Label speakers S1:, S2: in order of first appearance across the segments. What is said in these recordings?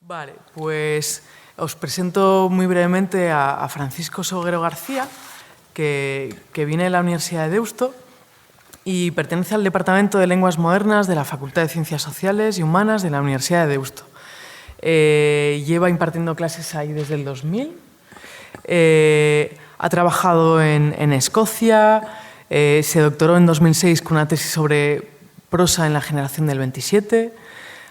S1: Vale, pues os presento muy brevemente a Francisco Soguero García, que viene de la Universidad de Deusto y pertenece al Departamento de Lenguas Modernas de la Facultad de Ciencias Sociales y Humanas de la Universidad de Deusto. Lleva impartiendo clases ahí desde el 2000. Ha trabajado en Escocia, se doctoró en 2006 con una tesis sobre prosa en la generación del 27,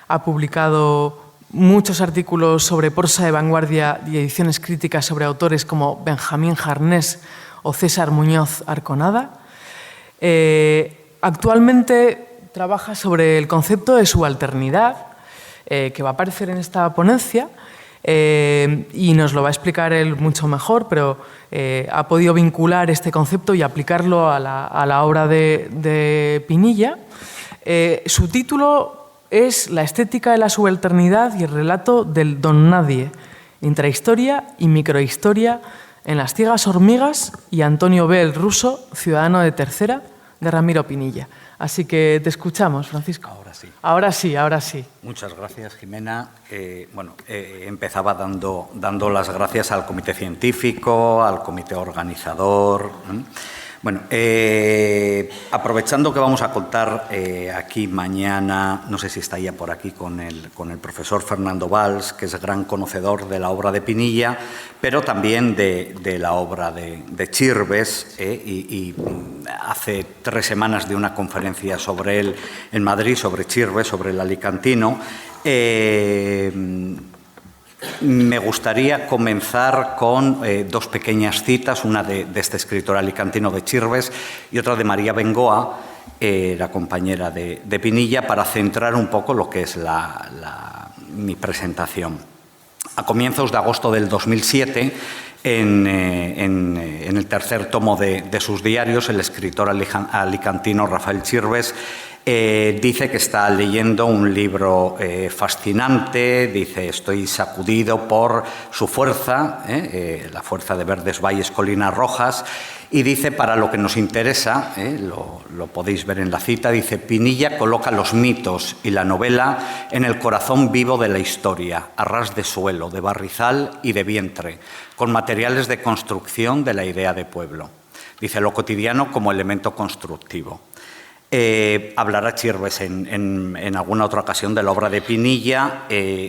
S1: ha publicado muchos artículos sobre prosa de vanguardia y ediciones críticas sobre autores como Benjamín Jarnés o César Muñoz Arconada. Actualmente trabaja sobre el concepto de subalternidad, que va a aparecer en esta ponencia, y nos lo va a explicar él mucho mejor, pero ha podido vincular este concepto y aplicarlo a la obra de Pinilla. Su título es La estética de la subalternidad y el relato del don nadie, intrahistoria y microhistoria en Las ciegas hormigas y Antonio B. el Ruso, ciudadano de tercera, de Ramiro Pinilla. Así que te escuchamos, Francisco.
S2: Ahora sí.
S1: Ahora sí, ahora sí.
S2: Muchas gracias, Jimena. Empezaba dando las gracias al comité científico, al comité organizador. Bueno, aprovechando que vamos a contar aquí mañana, no sé si está ya por aquí, con el profesor Fernando Valls, que es gran conocedor de la obra de Pinilla, pero también de la obra de Chirves, y hace 3 semanas de una conferencia sobre él en Madrid, sobre Chirves, sobre el alicantino. Me gustaría comenzar con 2 pequeñas citas, una de este escritor alicantino de Chirves y otra de María Bengoa, la compañera de Pinilla, para centrar un poco lo que es mi presentación. A comienzos de agosto del 2007, en el 3er tomo de sus diarios, el escritor alicantino Rafael Chirves dice que está leyendo un libro fascinante, dice: estoy sacudido por su fuerza, la fuerza de verdes valles, colinas rojas, y dice, para lo que nos interesa, lo podéis ver en la cita, dice: Pinilla coloca los mitos y la novela en el corazón vivo de la historia, a ras de suelo, de barrizal y de vientre, con materiales de construcción de la idea de pueblo. Dice: lo cotidiano como elemento constructivo. Hablará Chirves en alguna otra ocasión de la obra de Pinilla,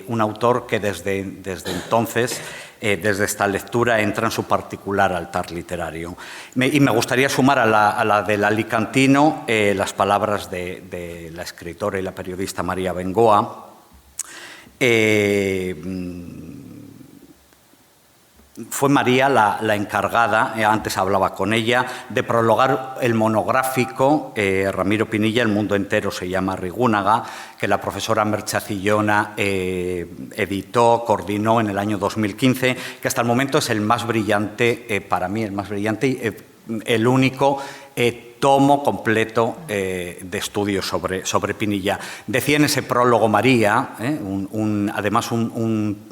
S2: un autor que desde entonces, desde esta lectura, entra en su particular altar literario. Y me gustaría sumar a la del alicantino las palabras de la escritora y la periodista María Bengoa. Fue María la encargada, antes hablaba con ella, de prologar el monográfico Ramiro Pinilla, El mundo entero se llama Rigúnaga, que la profesora Merche Acillona editó, coordinó en el año 2015, que hasta el momento es el más brillante, para mí el más brillante y el único tomo completo de estudios sobre Pinilla. Decía en ese prólogo María, además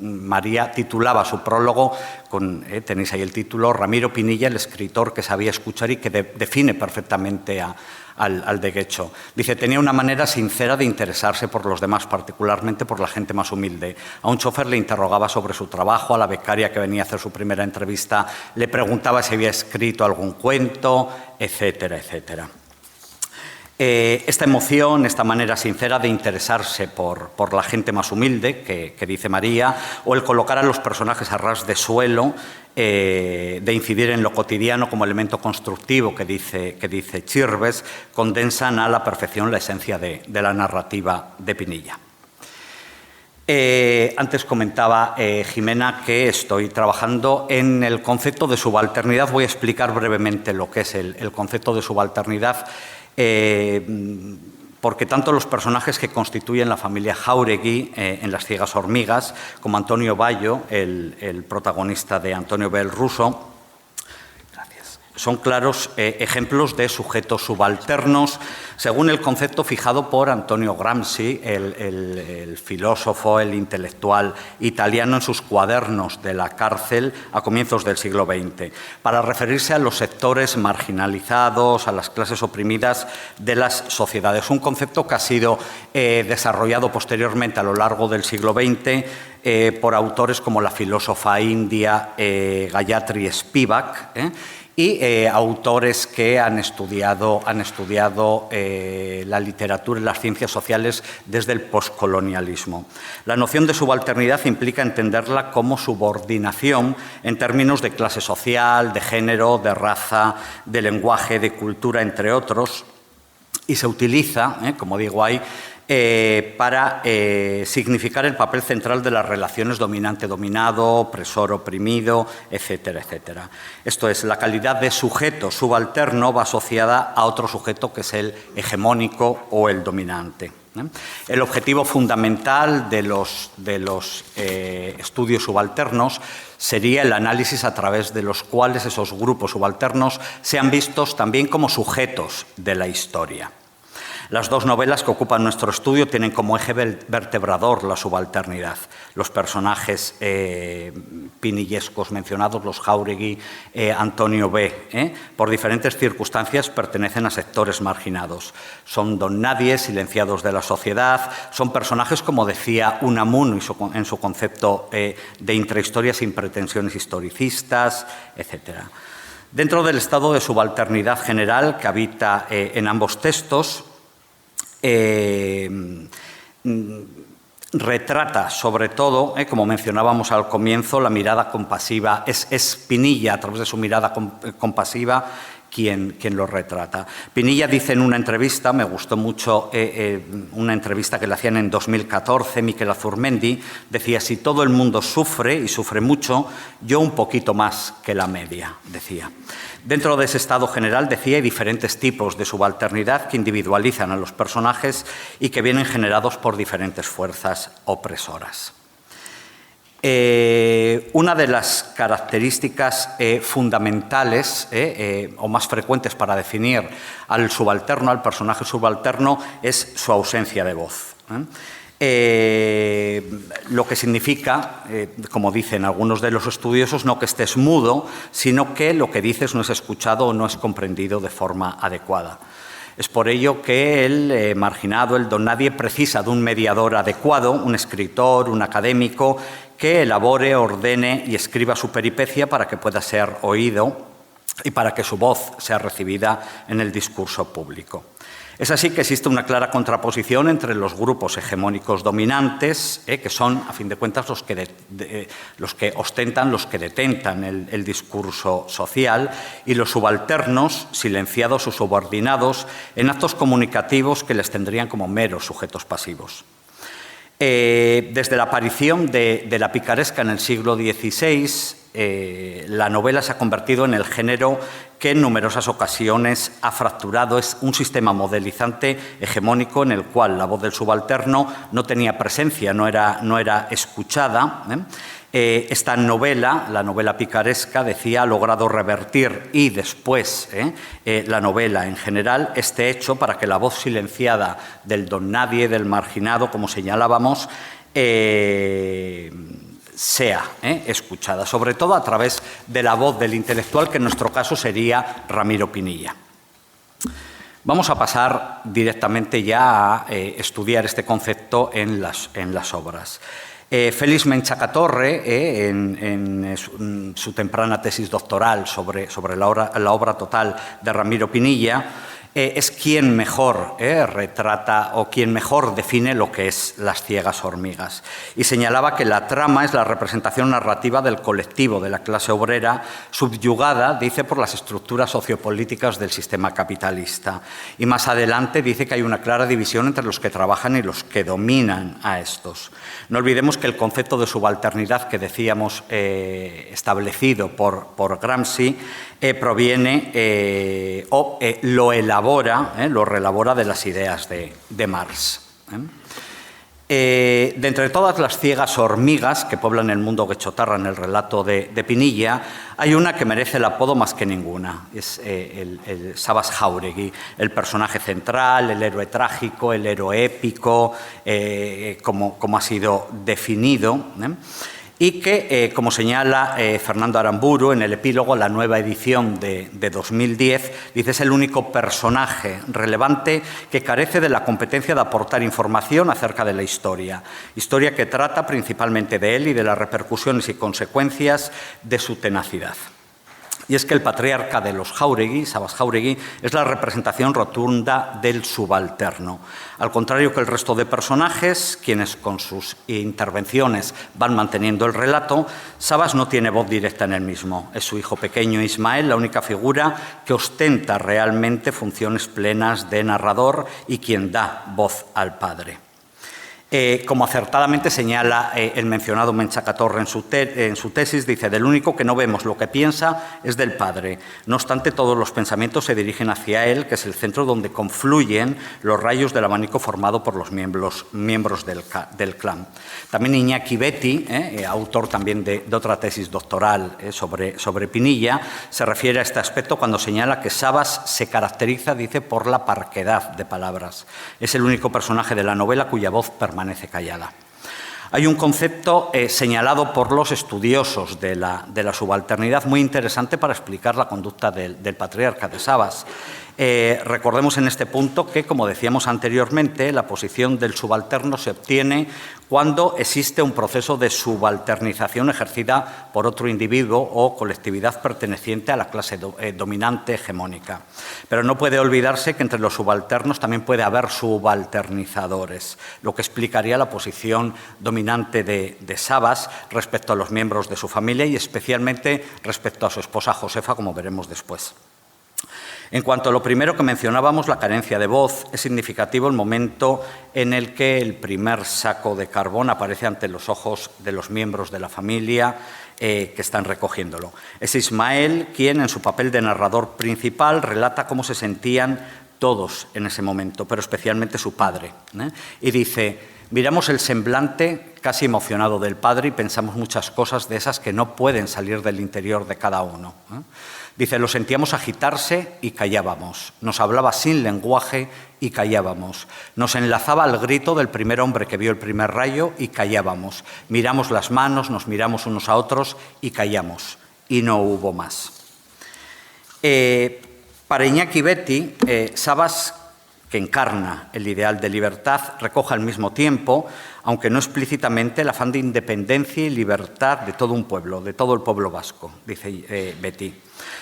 S2: María titulaba su prólogo, tenéis ahí el título, Ramiro Pinilla, el escritor que sabía escuchar y que define perfectamente al de Guecho. Dice: tenía una manera sincera de interesarse por los demás, particularmente por la gente más humilde. A un chofer le interrogaba sobre su trabajo, a la becaria que venía a hacer su primera entrevista le preguntaba si había escrito algún cuento, etcétera, etcétera. Esta emoción, esta manera sincera de interesarse por la gente más humilde, que dice María, o el colocar a los personajes a ras de suelo, de incidir en lo cotidiano como elemento constructivo que dice Chirves, condensan a la perfección la esencia de la narrativa de Pinilla. Antes comentaba Jimena que estoy trabajando en el concepto de subalternidad. Voy a explicar brevemente lo que es el concepto de subalternidad, porque tanto los personajes que constituyen la familia Jáuregui en Las ciegas hormigas, como Antonio Bayo, el protagonista de Antonio B. el Ruso, son claros ejemplos de sujetos subalternos, según el concepto fijado por Antonio Gramsci, el filósofo, el intelectual italiano, en sus cuadernos de la cárcel a comienzos del siglo XX, para referirse a los sectores marginalizados, a las clases oprimidas de las sociedades. Un concepto que ha sido desarrollado posteriormente a lo largo del siglo XX por autores como la filósofa india Gayatri Spivak, y autores que han estudiado la literatura y las ciencias sociales desde el poscolonialismo. La noción de subalternidad implica entenderla como subordinación en términos de clase social, de género, de raza, de lenguaje, de cultura, entre otros, y se utiliza, como digo ahí, para significar el papel central de las relaciones dominante-dominado, opresor-oprimido, etcétera, etcétera. Esto es, la calidad de sujeto subalterno va asociada a otro sujeto que es el hegemónico o el dominante. El objetivo fundamental de los estudios subalternos sería el análisis a través de los cuales esos grupos subalternos sean vistos también como sujetos de la historia. Las dos novelas que ocupan nuestro estudio tienen como eje vertebrador la subalternidad. Los personajes pinillescos mencionados, los Jáuregui, Antonio B., por diferentes circunstancias pertenecen a sectores marginados. Son don nadie, silenciados de la sociedad, son personajes, como decía Unamuno en su concepto de intrahistoria sin pretensiones historicistas, etc. Dentro del estado de subalternidad general que habita en ambos textos, retrata, sobre todo, como mencionábamos al comienzo, la mirada compasiva. Es Pinilla, a través de su mirada compasiva, quien lo retrata. Pinilla dice en una entrevista, me gustó mucho una entrevista que le hacían en 2014, Miquel Azurmendi, decía: si todo el mundo sufre, y sufre mucho, yo un poquito más que la media, decía. Dentro de ese estado general, decía, hay diferentes tipos de subalternidad que individualizan a los personajes y que vienen generados por diferentes fuerzas opresoras. Una de las características fundamentales o más frecuentes para definir al subalterno, al personaje subalterno, es su ausencia de voz. Lo que significa, como dicen algunos de los estudiosos, no que estés mudo, sino que lo que dices no es escuchado o no es comprendido de forma adecuada. Es por ello que el marginado, el don nadie, precisa de un mediador adecuado, un escritor, un académico, que elabore, ordene y escriba su peripecia para que pueda ser oído y para que su voz sea recibida en el discurso público. Es así que existe una clara contraposición entre los grupos hegemónicos dominantes, que son, a fin de cuentas, los que ostentan, los que detentan el discurso social, y los subalternos, silenciados o subordinados, en actos comunicativos que les tendrían como meros sujetos pasivos. Desde la aparición de la picaresca en el siglo XVI, la novela se ha convertido en el género que en numerosas ocasiones ha fracturado. Es un sistema modelizante hegemónico en el cual la voz del subalterno no tenía presencia, no era escuchada. Esta novela, la novela picaresca, decía, ha logrado revertir, y después la novela en general, este hecho para que la voz silenciada del don nadie, del marginado, como señalábamos, sea escuchada, sobre todo a través de la voz del intelectual, que en nuestro caso sería Ramiro Pinilla. Vamos a pasar directamente ya a estudiar este concepto en las obras. Félix Menchacatorre, en su temprana tesis doctoral sobre la obra total de Ramiro Pinilla, es quien mejor retrata o quien mejor define lo que es Las ciegas hormigas. Y señalaba que la trama es la representación narrativa del colectivo de la clase obrera, subyugada, dice, por las estructuras sociopolíticas del sistema capitalista. Y más adelante dice que hay una clara división entre los que trabajan y los que dominan a estos. No olvidemos que el concepto de subalternidad que decíamos establecido por Gramsci proviene lo reelabora de las ideas de Marx. De entre todas las ciegas hormigas que pueblan el mundo guechotarra en el relato de Pinilla, hay una que merece el apodo más que ninguna. Es el Sabas Jáuregui, el personaje central, el héroe trágico, el héroe épico, como ha sido definido. y que, como señala Fernando Aramburu en el epílogo, la nueva edición de 2010, dice: es el único personaje relevante que carece de la competencia de aportar información acerca de la historia que trata principalmente de él y de las repercusiones y consecuencias de su tenacidad. Y es que el patriarca de los Jáuregui, Sabas Jáuregui, es la representación rotunda del subalterno. Al contrario que el resto de personajes, quienes con sus intervenciones van manteniendo el relato, Sabas no tiene voz directa en el mismo. Es su hijo pequeño Ismael la única figura que ostenta realmente funciones plenas de narrador y quien da voz al padre. Como acertadamente señala el mencionado Menchacatorra en su tesis, dice: del único que no vemos lo que piensa es del padre. No obstante, todos los pensamientos se dirigen hacia él, que es el centro donde confluyen los rayos del abanico formado por los miembros del clan. También Iñaki Betti, autor también de otra tesis doctoral sobre Pinilla, se refiere a este aspecto cuando señala que Sabas se caracteriza, dice, por la parquedad de palabras. Es el único personaje de la novela cuya voz permanece callada. Hay un concepto señalado por los estudiosos de la subalternidad muy interesante para explicar la conducta del patriarca de Sabas. Recordemos en este punto que, como decíamos anteriormente, la posición del subalterno se obtiene cuando existe un proceso de subalternización ejercida por otro individuo o colectividad perteneciente a la clase dominante hegemónica. Pero no puede olvidarse que entre los subalternos también puede haber subalternizadores, lo que explicaría la posición dominante de Sabas respecto a los miembros de su familia y especialmente respecto a su esposa Josefa, como veremos después. En cuanto a lo primero que mencionábamos, la carencia de voz, es significativo el momento en el que el primer saco de carbón aparece ante los ojos de los miembros de la familia que están recogiéndolo. Es Ismael quien, en su papel de narrador principal, relata cómo se sentían todos en ese momento, pero especialmente su padre. Y dice: miramos el semblante casi emocionado del padre y pensamos muchas cosas de esas que no pueden salir del interior de cada uno. Dice: lo sentíamos agitarse y callábamos. Nos hablaba sin lenguaje y callábamos. Nos enlazaba al grito del primer hombre que vio el primer rayo y callábamos. Miramos las manos, nos miramos unos a otros y callamos. Y no hubo más. Para Iñaki Betti, Sabas, que encarna el ideal de libertad, recoge al mismo tiempo, aunque no explícitamente, el afán de independencia y libertad de todo un pueblo, de todo el pueblo vasco, dice Betti.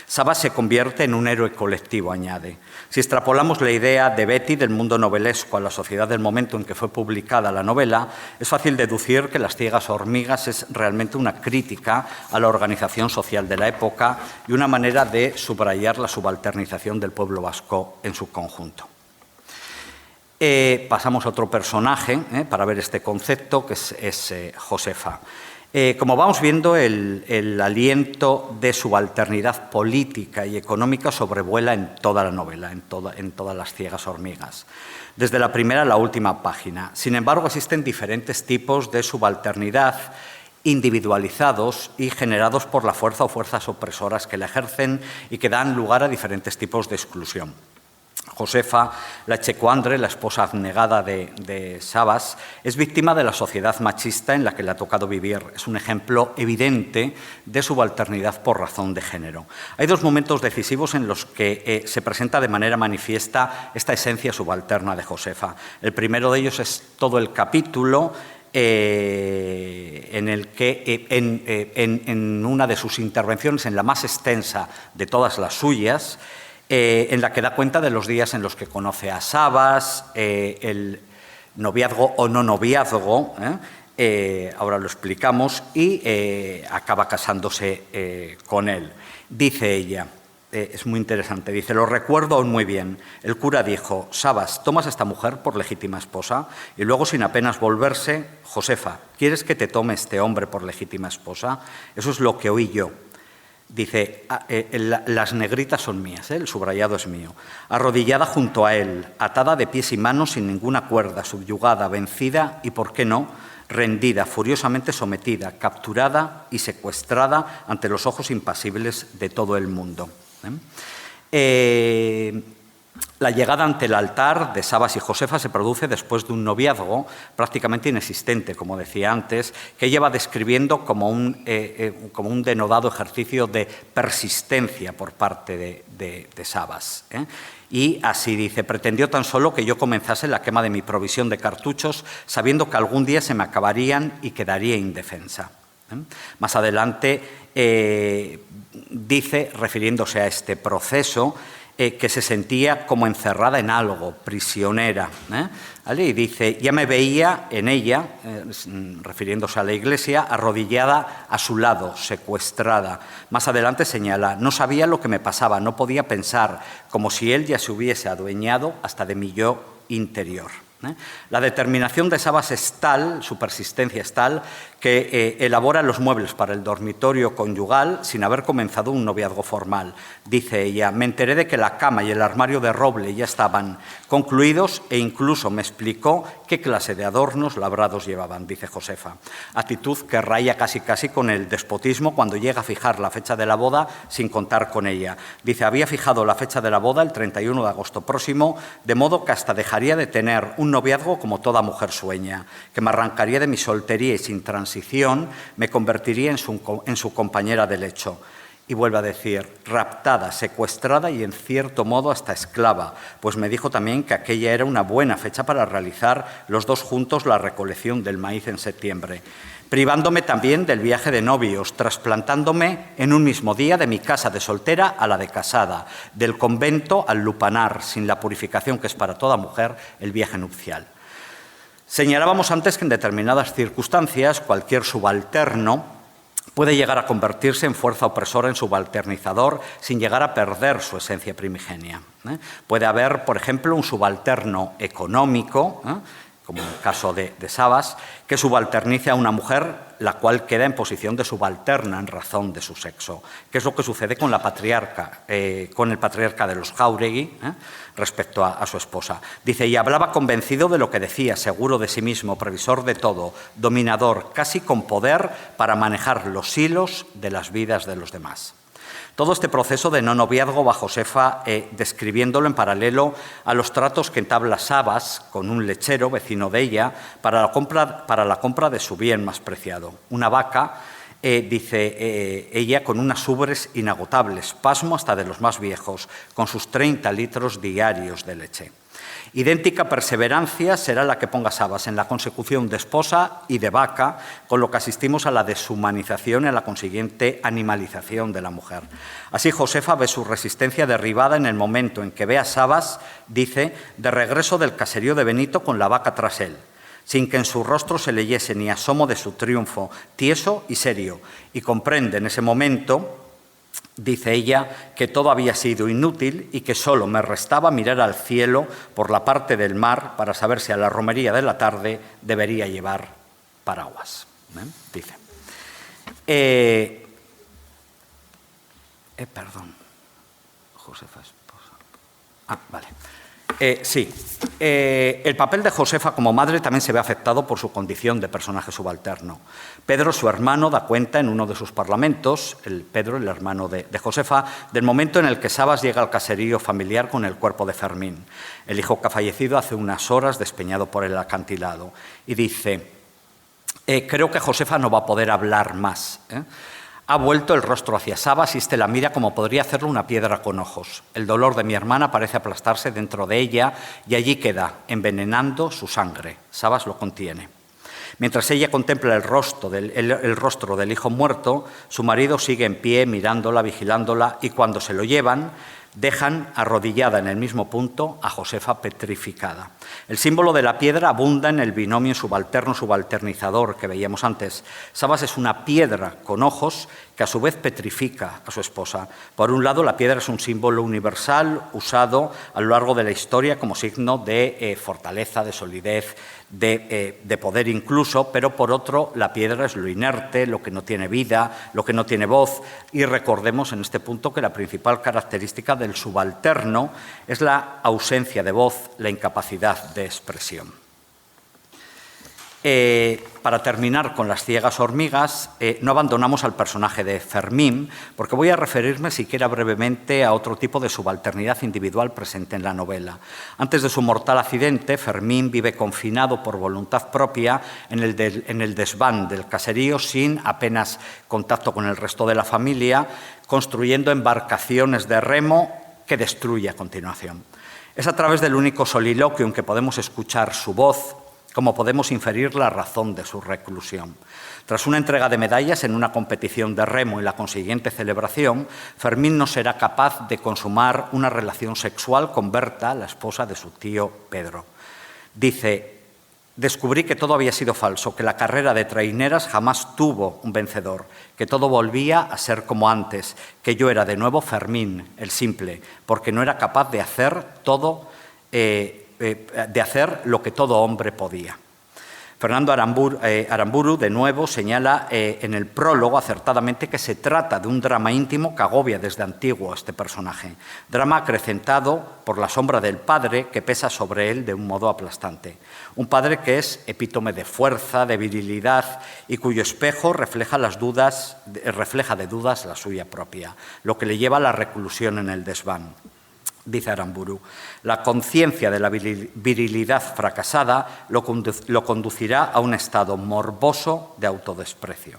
S2: Sabas se convierte en un héroe colectivo, añade. Si extrapolamos la idea de Betti del mundo novelesco a la sociedad del momento en que fue publicada la novela, es fácil deducir que Las ciegas hormigas es realmente una crítica a la organización social de la época y una manera de subrayar la subalternización del pueblo vasco en su conjunto. Pasamos a otro personaje para ver este concepto, que es Josefa. Como vamos viendo, el aliento de subalternidad política y económica sobrevuela en toda la novela, en todas Las ciegas hormigas, desde la primera a la última página. Sin embargo, existen diferentes tipos de subalternidad individualizados y generados por la fuerza o fuerzas opresoras que la ejercen y que dan lugar a diferentes tipos de exclusión. Josefa, la checuandre, la esposa abnegada de Sabas, es víctima de la sociedad machista en la que le ha tocado vivir. Es un ejemplo evidente de subalternidad por razón de género. Hay dos momentos decisivos en los que se presenta de manera manifiesta esta esencia subalterna de Josefa. El primero de ellos es todo el capítulo en el que en una de sus intervenciones, en la más extensa de todas las suyas, en la que da cuenta de los días en los que conoce a Sabas, el noviazgo o no noviazgo, ahora lo explicamos, y acaba casándose con él. Dice ella, es muy interesante, dice: lo recuerdo aún muy bien. El cura dijo: Sabas, ¿tomas a esta mujer por legítima esposa? Y luego, sin apenas volverse: Josefa, ¿quieres que te tome este hombre por legítima esposa? Eso es lo que oí yo. Dice: las negritas son mías, el subrayado es mío. Arrodillada junto a él, atada de pies y manos sin ninguna cuerda, subyugada, vencida y, ¿por qué no?, rendida, furiosamente sometida, capturada y secuestrada ante los ojos impasibles de todo el mundo. La llegada ante el altar de Sabas y Josefa se produce después de un noviazgo prácticamente inexistente, como decía antes, que ella va describiendo como un denodado ejercicio de persistencia por parte de Sabas. Y así dice: pretendió tan solo que yo comenzase la quema de mi provisión de cartuchos, sabiendo que algún día se me acabarían y quedaría indefensa. Más adelante dice, refiriéndose a este proceso, que se sentía como encerrada en algo, prisionera. ¿Vale? Y dice: ya me veía en ella, refiriéndose a la Iglesia, arrodillada a su lado, secuestrada. Más adelante señala: no sabía lo que me pasaba, no podía pensar, como si él ya se hubiese adueñado hasta de mi yo interior. La determinación de Sabas es tal, su persistencia es tal, que elabora los muebles para el dormitorio conyugal sin haber comenzado un noviazgo formal. Dice ella: me enteré de que la cama y el armario de roble ya estaban concluidos e incluso me explicó qué clase de adornos labrados llevaban, dice Josefa. Actitud que raya casi con el despotismo cuando llega a fijar la fecha de la boda sin contar con ella. Dice: había fijado la fecha de la boda el 31 de agosto próximo, de modo que hasta dejaría de tener un noviazgo como toda mujer sueña, que me arrancaría de mi soltería y sin transición me convertiría en su compañera de lecho. Y vuelve a decir: raptada, secuestrada y en cierto modo hasta esclava, pues me dijo también que aquella era una buena fecha para realizar los dos juntos la recolección del maíz en septiembre, privándome también del viaje de novios, trasplantándome en un mismo día de mi casa de soltera a la de casada, del convento al lupanar, sin la purificación que es para toda mujer el viaje nupcial. Señalábamos antes que en determinadas circunstancias cualquier subalterno puede llegar a convertirse en fuerza opresora, en subalternizador, sin llegar a perder su esencia primigenia. Puede haber, por ejemplo, un subalterno económico, como en el caso de Sabas, que subalternice a una mujer, la cual queda en posición de subalterna en razón de su sexo, que es lo que sucede con la patriarca, con el patriarca de los Jáuregui, respecto a su esposa. Dice: y hablaba convencido de lo que decía, seguro de sí mismo, previsor de todo, dominador, casi con poder para manejar los hilos de las vidas de los demás. Todo este proceso de no noviazgo va Josefa describiéndolo en paralelo a los tratos que entabla Sabas con un lechero vecino de ella para la compra de su bien más preciado, una vaca, dice ella, con unas ubres inagotables, pasmo hasta de los más viejos, con sus 30 litros diarios de leche. Idéntica perseverancia será la que ponga Sabas en la consecución de esposa y de vaca, con lo que asistimos a la deshumanización y a la consiguiente animalización de la mujer. Así Josefa ve su resistencia derribada en el momento en que ve a Sabas, dice, de regreso del caserío de Benito con la vaca tras él, sin que en su rostro se leyese ni asomo de su triunfo, tieso y serio, y comprende en ese momento, dice ella, que todo había sido inútil y que solo me restaba mirar al cielo por la parte del mar para saber si a la romería de la tarde debería llevar paraguas. Dice. Perdón. Josefa esposa. Vale. Sí. El papel de Josefa como madre también se ve afectado por su condición de personaje subalterno. Pedro, su hermano, da cuenta en uno de sus parlamentos, Pedro, el hermano de Josefa, del momento en el que Sabas llega al caserío familiar con el cuerpo de Fermín, el hijo que ha fallecido hace unas horas despeñado por el acantilado. Y dice: creo que Josefa no va a poder hablar más. Ha vuelto el rostro hacia Sabas y éste la mira como podría hacerlo una piedra con ojos. El dolor de mi hermana parece aplastarse dentro de ella y allí queda, envenenando su sangre. Sabas lo contiene. Mientras ella contempla el rostro del hijo muerto, su marido sigue en pie mirándola, vigilándola, y cuando se lo llevan, dejan arrodillada en el mismo punto a Josefa petrificada. El símbolo de la piedra abunda en el binomio subalterno-subalternizador que veíamos antes. Sabas es una piedra con ojos que a su vez petrifica a su esposa. Por un lado, la piedra es un símbolo universal usado a lo largo de la historia como signo de fortaleza, de solidez, de poder incluso, pero por otro, la piedra es lo inerte, lo que no tiene vida, lo que no tiene voz. Y recordemos en este punto que la principal característica del subalterno es la ausencia de voz, la incapacidad de expresión. Para terminar con Las ciegas hormigas, no abandonamos al personaje de Fermín, porque voy a referirme siquiera brevemente a otro tipo de subalternidad individual presente en la novela. Antes de su mortal accidente, Fermín vive confinado por voluntad propia en el desván del caserío, sin apenas contacto con el resto de la familia, construyendo embarcaciones de remo que destruye a continuación. Es a través del único soliloquio en que podemos escuchar su voz como podemos inferir la razón de su reclusión. Tras una entrega de medallas en una competición de remo y la consiguiente celebración, Fermín no será capaz de consumar una relación sexual con Berta, la esposa de su tío Pedro. Dice: descubrí que todo había sido falso, que la carrera de traineras jamás tuvo un vencedor, que todo volvía a ser como antes, que yo era de nuevo Fermín, el simple, porque no era capaz de hacer lo que todo hombre podía. Fernando Aramburu, de nuevo, señala en el prólogo acertadamente que se trata de un drama íntimo que agobia desde antiguo a este personaje. Drama acrecentado por la sombra del padre que pesa sobre él de un modo aplastante. Un padre que es epítome de fuerza, de virilidad y cuyo espejo refleja de dudas la suya propia, lo que le lleva a la reclusión en el desván. Dice Aramburu: la conciencia de la virilidad fracasada lo conducirá a un estado morboso de autodesprecio.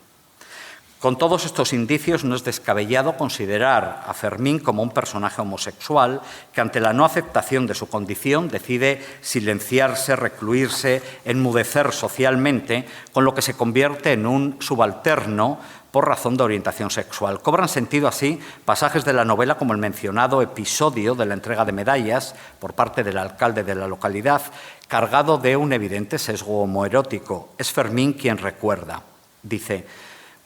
S2: Con todos estos indicios, no es descabellado considerar a Fermín como un personaje homosexual que, ante la no aceptación de su condición, decide silenciarse, recluirse, enmudecer socialmente, con lo que se convierte en un subalterno por razón de orientación sexual. Cobran sentido así pasajes de la novela como el mencionado episodio de la entrega de medallas por parte del alcalde de la localidad, cargado de un evidente sesgo homoerótico. Es Fermín quien recuerda. Dice: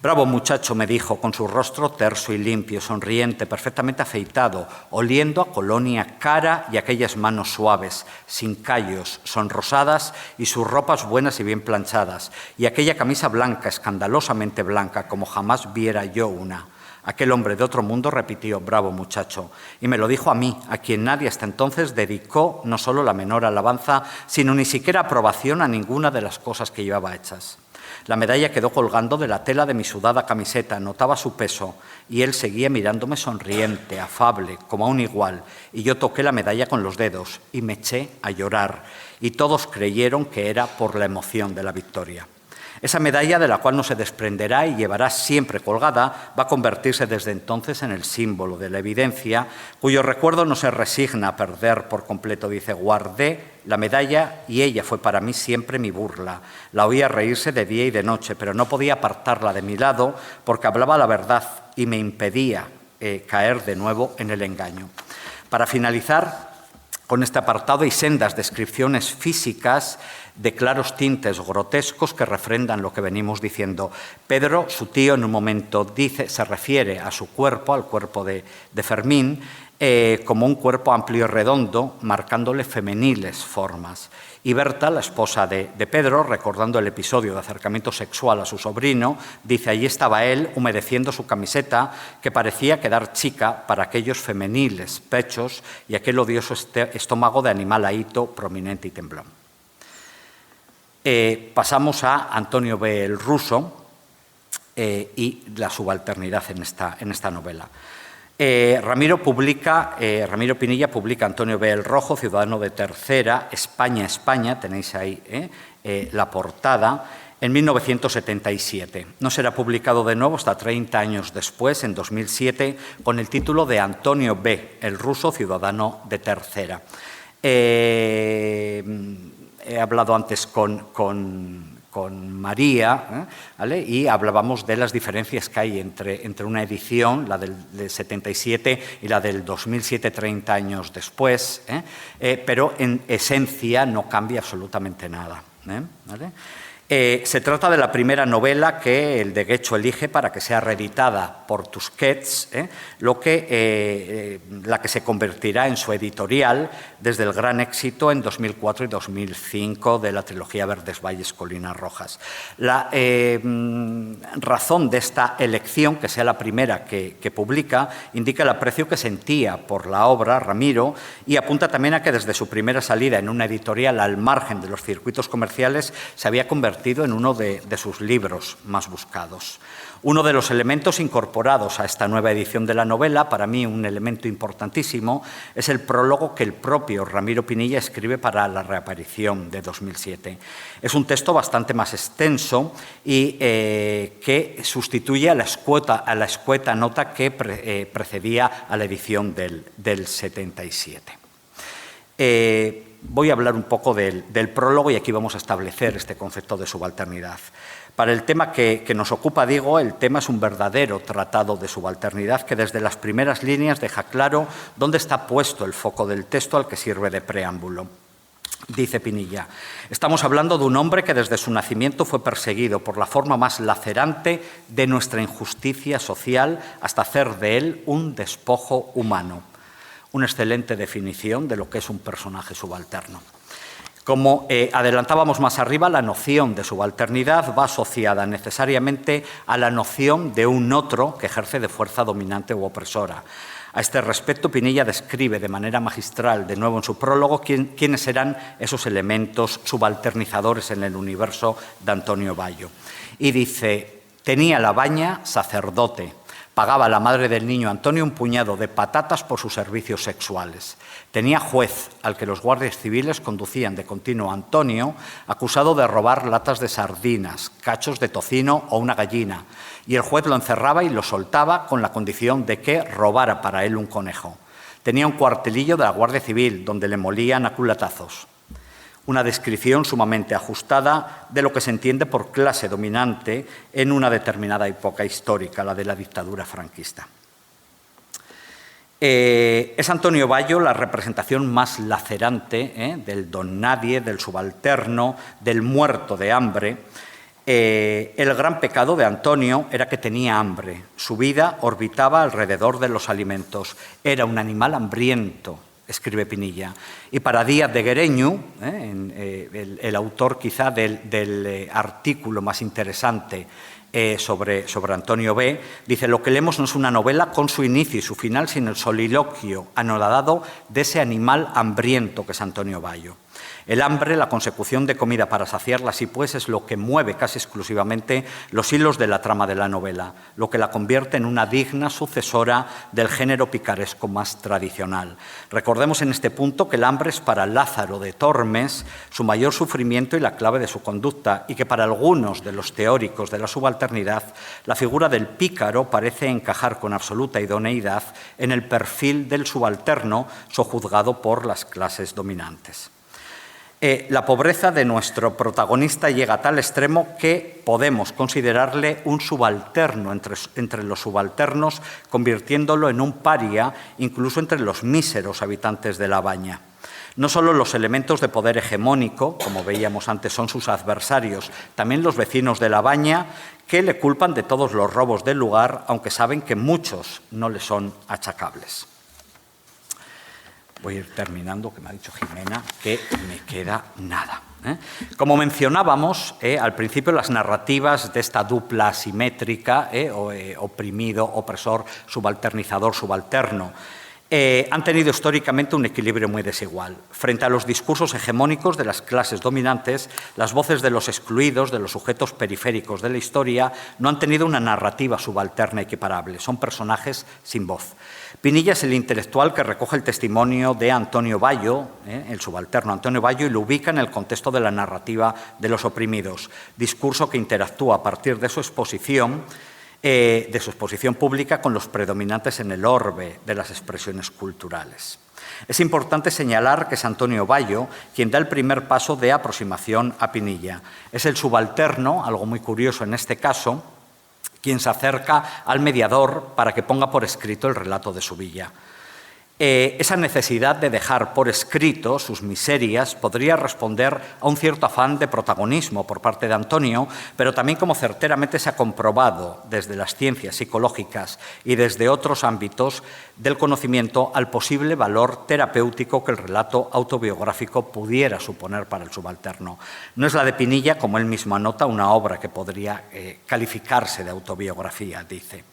S2: bravo muchacho, me dijo, con su rostro terso y limpio, sonriente, perfectamente afeitado, oliendo a colonia cara y aquellas manos suaves, sin callos, sonrosadas y sus ropas buenas y bien planchadas, y aquella camisa blanca, escandalosamente blanca, como jamás viera yo una. Aquel hombre de otro mundo repitió: bravo muchacho, y me lo dijo a mí, a quien nadie hasta entonces dedicó no solo la menor alabanza, sino ni siquiera aprobación a ninguna de las cosas que llevaba hechas. La medalla quedó colgando de la tela de mi sudada camiseta, notaba su peso, y él seguía mirándome sonriente, afable, como a un igual, y yo toqué la medalla con los dedos y me eché a llorar, y todos creyeron que era por la emoción de la victoria. Esa medalla, de la cual no se desprenderá y llevará siempre colgada, va a convertirse desde entonces en el símbolo de la evidencia, cuyo recuerdo no se resigna a perder por completo. Dice: guardé la medalla y ella fue para mí siempre mi burla. La oía reírse de día y de noche, pero no podía apartarla de mi lado porque hablaba la verdad y me impedía caer de nuevo en el engaño. Para finalizar con este apartado, hay sendas descripciones físicas de claros tintes grotescos que refrendan lo que venimos diciendo. Pedro, su tío, en un momento se refiere a su cuerpo, al cuerpo de Fermín, como un cuerpo amplio y redondo, marcándole femeniles formas. Y Berta, la esposa de Pedro, recordando el episodio de acercamiento sexual a su sobrino, dice: allí estaba él humedeciendo su camiseta, que parecía quedar chica para aquellos femeniles pechos y aquel odioso estómago de animal ahito, prominente y temblón. Pasamos a Antonio B. el Ruso y la subalternidad en esta novela. Ramiro Pinilla publica Antonio B. el Rojo, ciudadano de Tercera, España, España, tenéis ahí la portada, en 1977. No será publicado de nuevo hasta 30 años después, en 2007, con el título de Antonio B. el Ruso, ciudadano de Tercera. He hablado antes con María, ¿vale? Y hablábamos de las diferencias que hay entre una edición, la del 77 y la del 2007, 30 años después, pero en esencia no cambia absolutamente nada, ¿vale? Se trata de la primera novela que el de Guecho elige para que sea reeditada por Tusquets, la que se convertirá en su editorial desde el gran éxito en 2004 y 2005 de la trilogía Verdes Valles, Colinas Rojas. La razón de esta elección, que sea la primera que publica, indica el aprecio que sentía por la obra Ramiro y apunta también a que desde su primera salida en una editorial al margen de los circuitos comerciales se había convertido convertido en uno de sus libros más buscados. Uno de los elementos incorporados a esta nueva edición de la novela, para mí un elemento importantísimo, es el prólogo que el propio Ramiro Pinilla escribe para la reaparición de 2007. Es un texto bastante más extenso y que sustituye a la escueta nota que precedía a la edición del 77. Voy a hablar un poco del prólogo y aquí vamos a establecer este concepto de subalternidad. Para el tema que nos ocupa, digo, el tema es un verdadero tratado de subalternidad que desde las primeras líneas deja claro dónde está puesto el foco del texto al que sirve de preámbulo. Dice Pinilla, estamos hablando de un hombre que desde su nacimiento fue perseguido por la forma más lacerante de nuestra injusticia social hasta hacer de él un despojo humano. Una excelente definición de lo que es un personaje subalterno. Como adelantábamos más arriba, la noción de subalternidad va asociada necesariamente a la noción de un otro que ejerce de fuerza dominante u opresora. A este respecto, Pinilla describe de manera magistral, de nuevo en su prólogo, quiénes eran esos elementos subalternizadores en el universo de Antonio Bayo. Y dice, tenía la baña sacerdote. Pagaba a la madre del niño Antonio un puñado de patatas por sus servicios sexuales. Tenía juez al que los guardias civiles conducían de continuo a Antonio, acusado de robar latas de sardinas, cachos de tocino o una gallina, y el juez lo encerraba y lo soltaba con la condición de que robara para él un conejo. Tenía un cuartelillo de la Guardia Civil, donde le molían a culatazos. Una descripción sumamente ajustada de lo que se entiende por clase dominante en una determinada época histórica, la de la dictadura franquista. Es Antonio Bayo la representación más lacerante del don nadie, del subalterno, del muerto de hambre. El gran pecado de Antonio era que tenía hambre. Su vida orbitaba alrededor de los alimentos. Era un animal hambriento, escribe Pinilla. Y para Díaz de Guereñu, el autor quizá del artículo más interesante sobre Antonio B., dice, lo que leemos no es una novela con su inicio y su final, sino el soliloquio anodado de ese animal hambriento que es Antonio Bayo. El hambre, la consecución de comida para saciarla, así pues, es lo que mueve casi exclusivamente los hilos de la trama de la novela, lo que la convierte en una digna sucesora del género picaresco más tradicional. Recordemos en este punto que el hambre es para Lázaro de Tormes su mayor sufrimiento y la clave de su conducta, y que para algunos de los teóricos de la subalternidad, la figura del pícaro parece encajar con absoluta idoneidad en el perfil del subalterno sojuzgado por las clases dominantes. La pobreza de nuestro protagonista llega a tal extremo que podemos considerarle un subalterno entre los subalternos, convirtiéndolo en un paria incluso entre los míseros habitantes de la Baña. No solo los elementos de poder hegemónico, como veíamos antes, son sus adversarios, también los vecinos de la Baña, que le culpan de todos los robos del lugar, aunque saben que muchos no le son achacables. Voy a ir terminando, que me ha dicho Jimena que me queda nada. Como mencionábamos al principio, las narrativas de esta dupla asimétrica, oprimido, opresor, subalternizador, subalterno, han tenido históricamente un equilibrio muy desigual. Frente a los discursos hegemónicos de las clases dominantes, las voces de los excluidos, de los sujetos periféricos de la historia, no han tenido una narrativa subalterna equiparable. Son personajes sin voz. Pinilla es el intelectual que recoge el testimonio de Antonio Bayo, el subalterno Antonio Bayo, y lo ubica en el contexto de la narrativa de los oprimidos, discurso que interactúa a partir de su exposición pública con los predominantes en el orbe de las expresiones culturales. Es importante señalar que es Antonio Bayo quien da el primer paso de aproximación a Pinilla. Es el subalterno, algo muy curioso en este caso, quien se acerca al mediador para que ponga por escrito el relato de su villa. Esa necesidad de dejar por escrito sus miserias podría responder a un cierto afán de protagonismo por parte de Antonio, pero también, como certeramente se ha comprobado desde las ciencias psicológicas y desde otros ámbitos del conocimiento, al posible valor terapéutico que el relato autobiográfico pudiera suponer para el subalterno. No es la de Pinilla, como él mismo anota, una obra que podría calificarse de autobiografía, dice.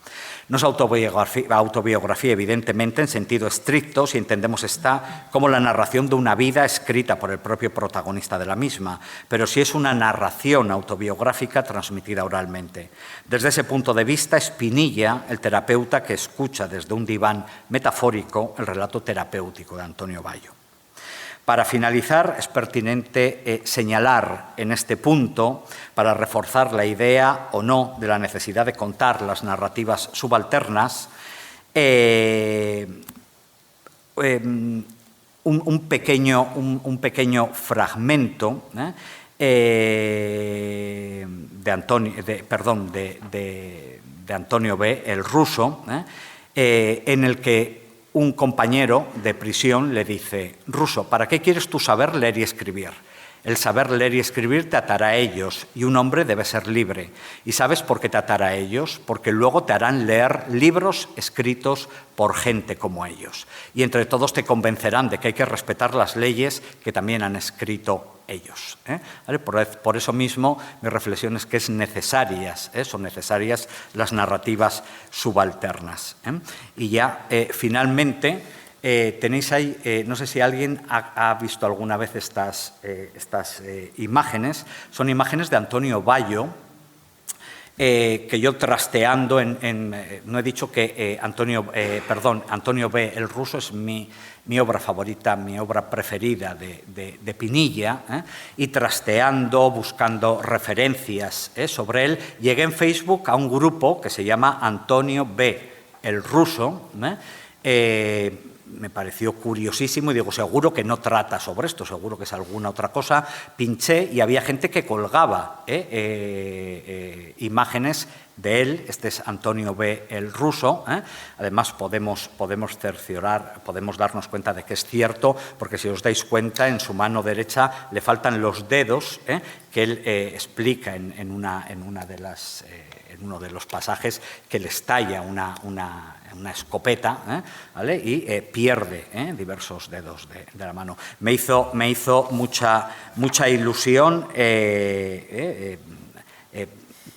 S2: No es autobiografía, evidentemente, en sentido estricto, estrictos y entendemos esta como la narración de una vida escrita por el propio protagonista de la misma, pero sí es una narración autobiográfica transmitida oralmente. Desde ese punto de vista es Pinilla el terapeuta que escucha desde un diván metafórico el relato terapéutico de Antonio Bayo. Para finalizar, es pertinente señalar en este punto, para reforzar la idea o no de la necesidad de contar las narrativas subalternas, un pequeño fragmento de Antonio B., el ruso, en el que un compañero de prisión le dice: Ruso, ¿para qué quieres tú saber leer y escribir? El saber leer y escribir te atará a ellos y un hombre debe ser libre. ¿Y sabes por qué te atará a ellos? Porque luego te harán leer libros escritos por gente como ellos. Y entre todos te convencerán de que hay que respetar las leyes que también han escrito ellos. ¿Vale? Por eso mismo mi reflexión es que son necesarias las narrativas subalternas. Y ya finalmente... tenéis ahí, no sé si alguien ha visto alguna vez estas imágenes, son imágenes de Antonio Bayo, que yo trasteando no he dicho que Antonio B., el ruso, es mi obra favorita, mi obra preferida de Pinilla, y trasteando, buscando referencias sobre él, llegué en Facebook a un grupo que se llama Antonio B., el ruso. Me pareció curiosísimo y digo, seguro que no trata sobre esto, seguro que es alguna otra cosa. Pinché y había gente que colgaba imágenes de él. Este es Antonio B., el ruso. Además, podemos cerciorar, podemos darnos cuenta de que es cierto, porque si os dais cuenta, en su mano derecha le faltan los dedos, que él explica en uno de los pasajes, que le estalla una escopeta, ¿vale? Y pierde diversos dedos de la mano. Me hizo mucha ilusión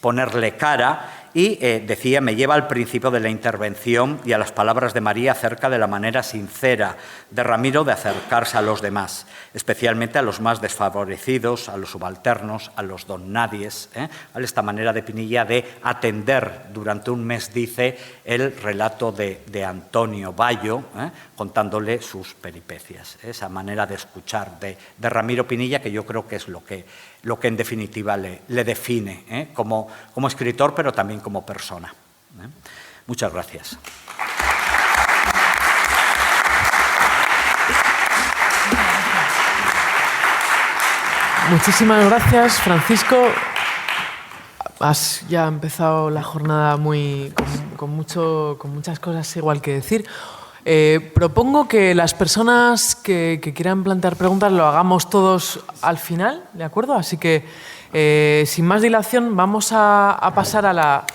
S2: ponerle cara y decía, me lleva al principio de la intervención y a las palabras de María acerca de la manera sincera de Ramiro de acercarse a los demás, especialmente a los más desfavorecidos, a los subalternos, a los donnadies. Esta manera de Pinilla de atender durante un mes, dice, el relato de Antonio Bayo, contándole sus peripecias. Esa manera de escuchar de Ramiro Pinilla, que yo creo que es lo que en definitiva le define como escritor, pero también como persona. Muchas gracias.
S1: Muchísimas gracias, Francisco. Has ya empezado la jornada con muchas cosas igual que decir. Propongo que las personas que quieran plantear preguntas lo hagamos todos al final, ¿de acuerdo? Así que, sin más dilación, vamos a pasar a la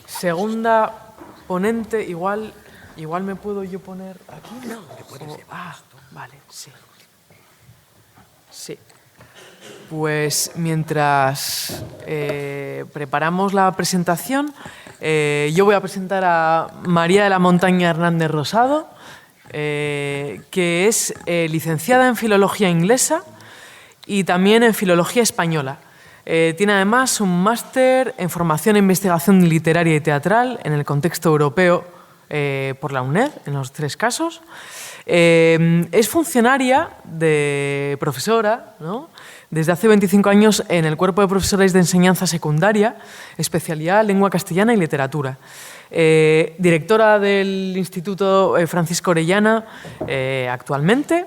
S1: segunda ponente. Igual me puedo yo poner aquí. No, te puedes llevar esto. Vale, sí. Sí. Pues mientras preparamos la presentación, yo voy a presentar a María de la Montaña Hernández Rosado, que es licenciada en Filología Inglesa y también en Filología Española. Tiene además un máster en Formación e Investigación Literaria y Teatral en el contexto europeo por la UNED, en los 3 casos. Es funcionaria de profesora, ¿no?, desde hace 25 años en el Cuerpo de Profesores de Enseñanza Secundaria, especialidad Lengua Castellana y Literatura. Directora del Instituto Francisco Orellana actualmente,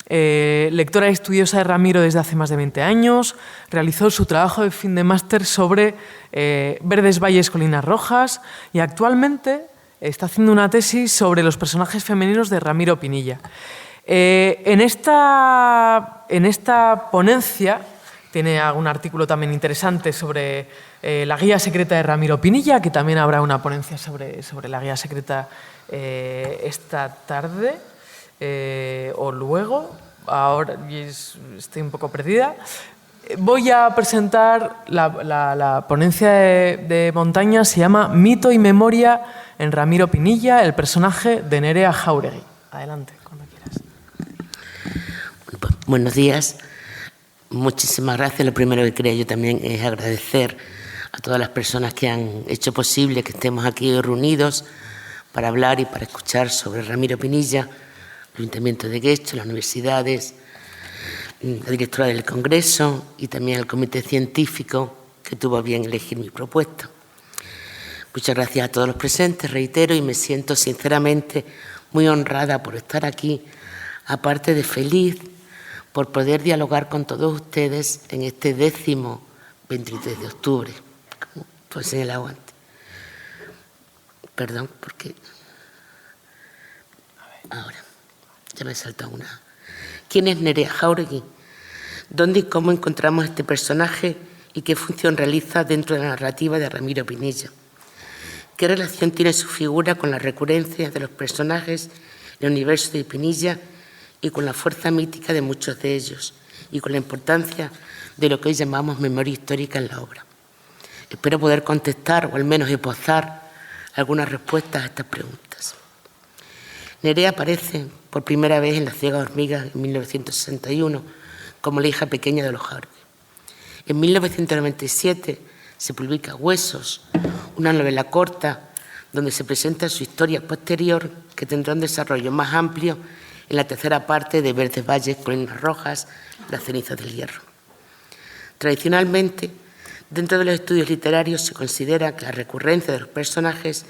S1: lectora y estudiosa de Ramiro desde hace más de 20 años, realizó su trabajo de fin de máster sobre Verdes Valles, Colinas Rojas y actualmente está haciendo una tesis sobre los personajes femeninos de Ramiro Pinilla. En esta ponencia tiene algún artículo también interesante sobre la guía secreta de Ramiro Pinilla, que también habrá una ponencia sobre la guía secreta esta tarde o luego. Ahora estoy un poco perdida. Voy a presentar la ponencia de Montaña, se llama Mito y Memoria en Ramiro Pinilla, el personaje de Nerea Jáuregui. Adelante, cuando quieras.
S3: Buenos días. Muchísimas gracias. Lo primero que quería yo también es agradecer a todas las personas que han hecho posible que estemos aquí reunidos para hablar y para escuchar sobre Ramiro Pinilla, el Ayuntamiento de Guecho, las universidades, la directora del Congreso y también el comité científico que tuvo a bien elegir mi propuesta. Muchas gracias a todos los presentes, reitero, y me siento sinceramente muy honrada por estar aquí, aparte de feliz por poder dialogar con todos ustedes en este 10º 23 de octubre, como fue señalado antes. Perdón, porque ahora ya me he saltado una. ¿Quién es Nerea Jáuregui? ¿Dónde y cómo encontramos este personaje y qué función realiza dentro de la narrativa de Ramiro Pinilla? ¿Qué relación tiene su figura con la recurrencia de los personajes en el universo de Pinilla y con la fuerza mítica de muchos de ellos y con la importancia de lo que hoy llamamos memoria histórica en la obra? Espero poder contestar o al menos esbozar algunas respuestas a estas preguntas. Nerea aparece por primera vez en Las ciegas hormigas en 1961 como la hija pequeña de los Jáuregui. En 1997 se publica Huesos, una novela corta donde se presenta su historia posterior que tendrá un desarrollo más amplio en la tercera parte de Verdes Valles, Colinas Rojas, Las cenizas del hierro. Tradicionalmente, dentro de los estudios literarios se considera que la recurrencia de los personajes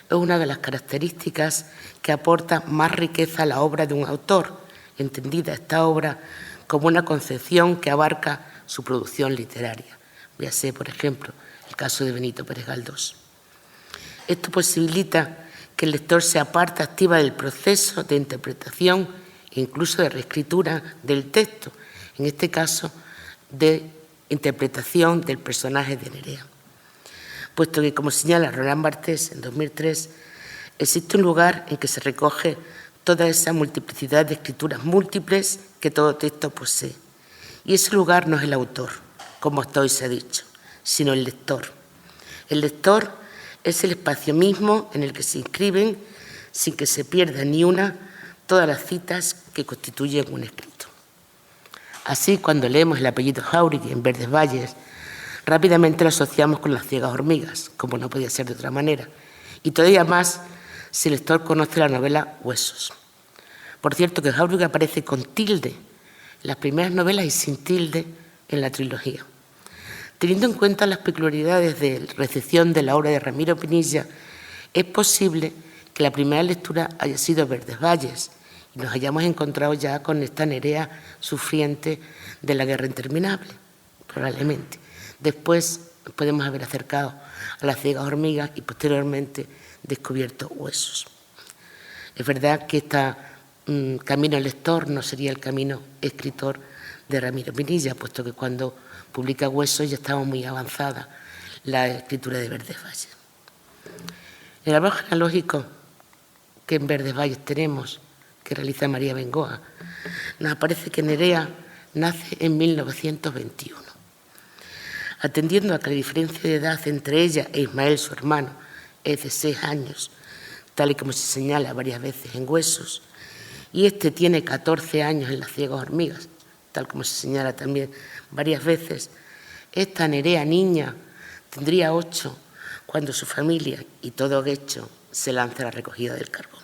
S3: es una de las características que aporta más riqueza a la obra de un autor, entendida esta obra como una concepción que abarca su producción literaria. Véase, por ejemplo, el caso de Benito Pérez Galdós. Esto posibilita que el lector sea parte activa del proceso de interpretación e incluso de reescritura del texto, en este caso de interpretación del personaje de Nerea. Puesto que, como señala Roland Barthes en 2003, existe un lugar en que se recoge toda esa multiplicidad de escrituras múltiples que todo texto posee. Y ese lugar no es el autor, como hasta hoy se ha dicho, sino el lector. El lector es el espacio mismo en el que se inscriben, sin que se pierda ni una, todas las citas que constituyen un escrito. Así, cuando leemos el apellido Jáuregui en Verdes Valles, rápidamente lo asociamos con Las ciegas hormigas, como no podía ser de otra manera, y todavía más si el lector conoce la novela Huesos. Por cierto, que Jáuregui aparece con tilde en las primeras novelas y sin tilde en la trilogía. Teniendo en cuenta las peculiaridades de recepción de la obra de Ramiro Pinilla, es posible que la primera lectura haya sido Verdes Valles y nos hayamos encontrado ya con esta Nerea sufriente de la guerra interminable, probablemente. Después podemos haber acercado a Las ciegas hormigas y posteriormente descubierto Huesos. Es verdad que este camino lector no sería el camino escritor de Ramiro Pinilla, puesto que cuando publica Huesos ya estaba muy avanzada la escritura de Verdes Valles. En el árbol genealógico que en Verdes Valles tenemos, que realiza María Bengoa, nos aparece que Nerea nace en 1921. Atendiendo a que la diferencia de edad entre ella e Ismael, su hermano, es de 6 años, tal y como se señala varias veces en Huesos, y este tiene 14 años en Las ciegas hormigas, tal como se señala también varias veces, esta Nerea niña tendría 8 cuando su familia y todo Guecho se lanza a la recogida del carbón.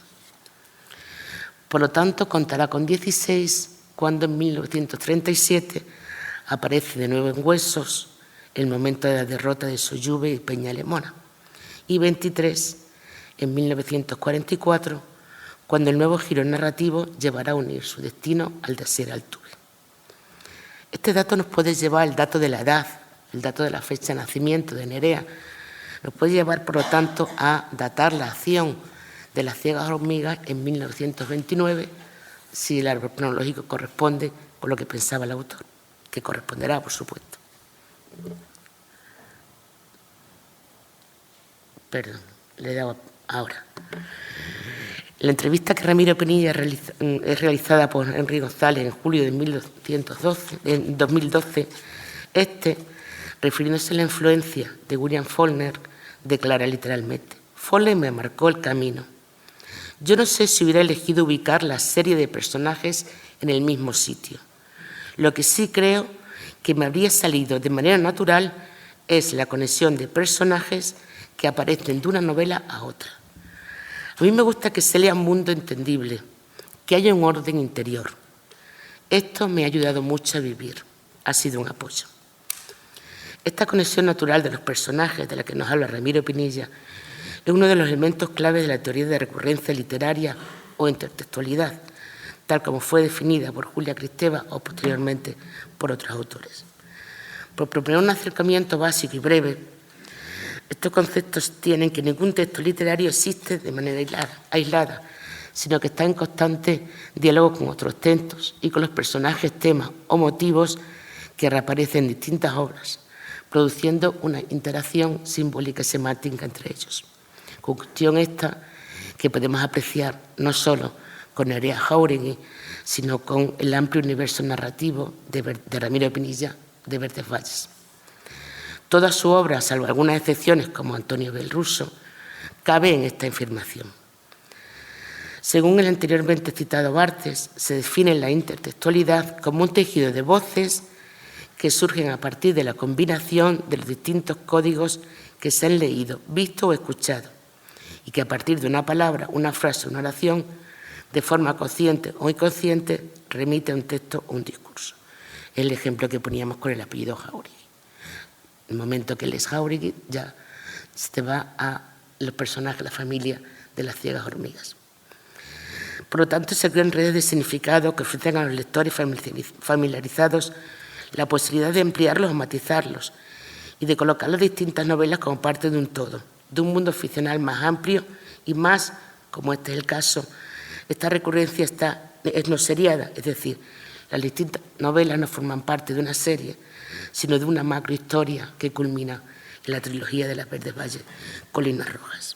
S3: Por lo tanto, contará con 16 cuando en 1937 aparece de nuevo en Huesos el momento de la derrota de Sollube y Peñalemona, y 23 en 1944 cuando el nuevo giro narrativo llevará a unir su destino al de Asier Altuve. Este dato nos puede llevar al dato de la edad, el dato de la fecha de nacimiento de Nerea, nos puede llevar, por lo tanto, a datar la acción de Las ciegas hormigas en 1929, si el árbol cronológico corresponde con lo que pensaba el autor, que corresponderá, por supuesto. Perdón, le he dado ahora. La entrevista que Ramiro Pinilla es realizada por Henry González en julio de 2012, refiriéndose a la influencia de William Faulkner, declara literalmente: Faulkner me marcó el camino. Yo no sé si hubiera elegido ubicar la serie de personajes en el mismo sitio. Lo que sí creo que me habría salido de manera natural es la conexión de personajes que aparecen de una novela a otra. A mí me gusta que se lea un mundo entendible, que haya un orden interior. Esto me ha ayudado mucho a vivir, ha sido un apoyo. Esta conexión natural de los personajes de la que nos habla Ramiro Pinilla es uno de los elementos clave de la teoría de recurrencia literaria o intertextualidad, tal como fue definida por Julia Kristeva o posteriormente por otros autores. Por proponer un acercamiento básico y breve, estos conceptos tienen que ningún texto literario existe de manera aislada, sino que está en constante diálogo con otros textos y con los personajes, temas o motivos que reaparecen en distintas obras, produciendo una interacción simbólica y semántica entre ellos. Cuestión esta que podemos apreciar no solo con Nerea Jáuregui, sino con el amplio universo narrativo de Ramiro Pinilla de Verdes Valles. Toda su obra, salvo algunas excepciones como Antonio Bel Russo, cabe en esta afirmación. Según el anteriormente citado Barthes, se define la intertextualidad como un tejido de voces que surgen a partir de la combinación de los distintos códigos que se han leído, visto o escuchado, y que a partir de una palabra, una frase o una oración, de forma consciente o inconsciente, remite a un texto o un discurso. Es el ejemplo que poníamos con el apellido Jáuregui. En el momento que lees Jáuregui, ya se va a los personajes, la familia de las ciegas hormigas. Por lo tanto, se crean redes de significado que ofrecen a los lectores familiarizados la posibilidad de ampliarlos o matizarlos y de colocar las distintas novelas como parte de un todo, de un mundo ficcional más amplio y más, como este es el caso, esta recurrencia es no seriada, es decir, las distintas novelas no forman parte de una serie, sino de una macrohistoria que culmina en la trilogía de las Verdes Valles, Colinas Rojas.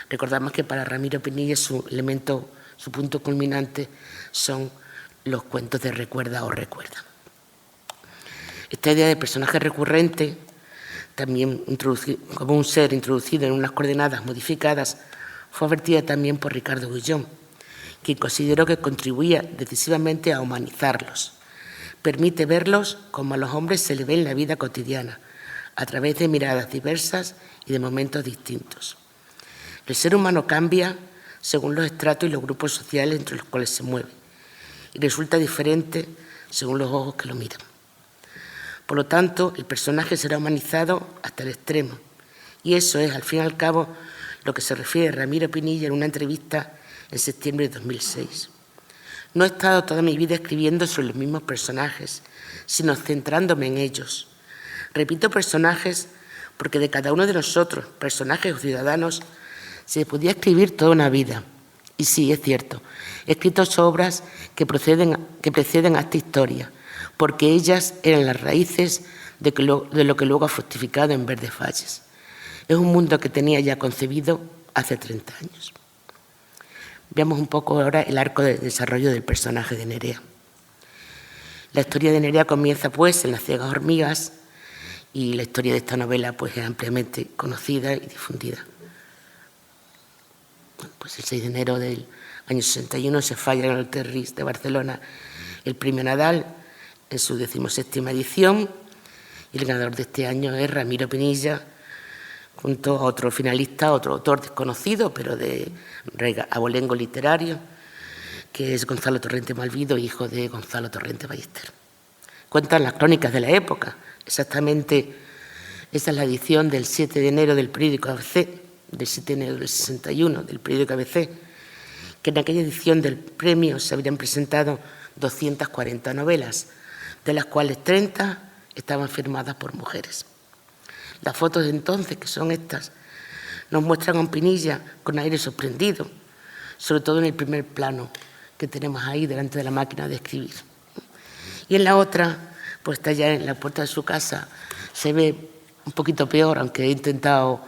S3: Recordamos que para Ramiro Pinilla su punto culminante son los cuentos de Recuerda o Recuerda. Esta idea de personaje recurrente, también como un ser introducido en unas coordenadas modificadas, fue advertida también por Ricardo Guillón, quien consideró que contribuía decisivamente a humanizarlos. Permite verlos como a los hombres se les ve en la vida cotidiana, a través de miradas diversas y de momentos distintos. El ser humano cambia según los estratos y los grupos sociales entre los cuales se mueve, y resulta diferente según los ojos que lo miran. Por lo tanto, el personaje será humanizado hasta el extremo, y eso es, al fin y al cabo, lo que se refiere Ramiro Pinilla en una entrevista en septiembre de 2006. No he estado toda mi vida escribiendo sobre los mismos personajes, sino centrándome en ellos. Repito personajes porque de cada uno de nosotros, personajes o ciudadanos, se podía escribir toda una vida. Y sí, es cierto, he escrito obras que preceden a esta historia, porque ellas eran las raíces de lo que luego ha fructificado en Verdes Valles. Es un mundo que tenía ya concebido hace 30 años. Veamos un poco ahora el arco de desarrollo del personaje de Nerea. La historia de Nerea comienza pues en Las ciegas hormigas y la historia de esta novela pues es ampliamente conocida y difundida. Pues el 6 de enero del año 61 se falla en el Terris de Barcelona el Premio Nadal en su 17ª edición y el ganador de este año es Ramiro Pinilla, junto a otro finalista, otro autor desconocido, pero de abolengo literario, que es Gonzalo Torrente Malvido, hijo de Gonzalo Torrente Ballester. Cuentan las crónicas de la época, exactamente, esa es la edición del 7 de enero del periódico ABC, del 7 de enero del 61, del periódico ABC, que en aquella edición del premio se habrían presentado 240 novelas, de las cuales 30 estaban firmadas por mujeres. Las fotos de entonces, que son estas, nos muestran a un Pinilla con aire sorprendido, sobre todo en el primer plano que tenemos ahí delante de la máquina de escribir. Y en la otra, pues está ya en la puerta de su casa, se ve un poquito peor, aunque he intentado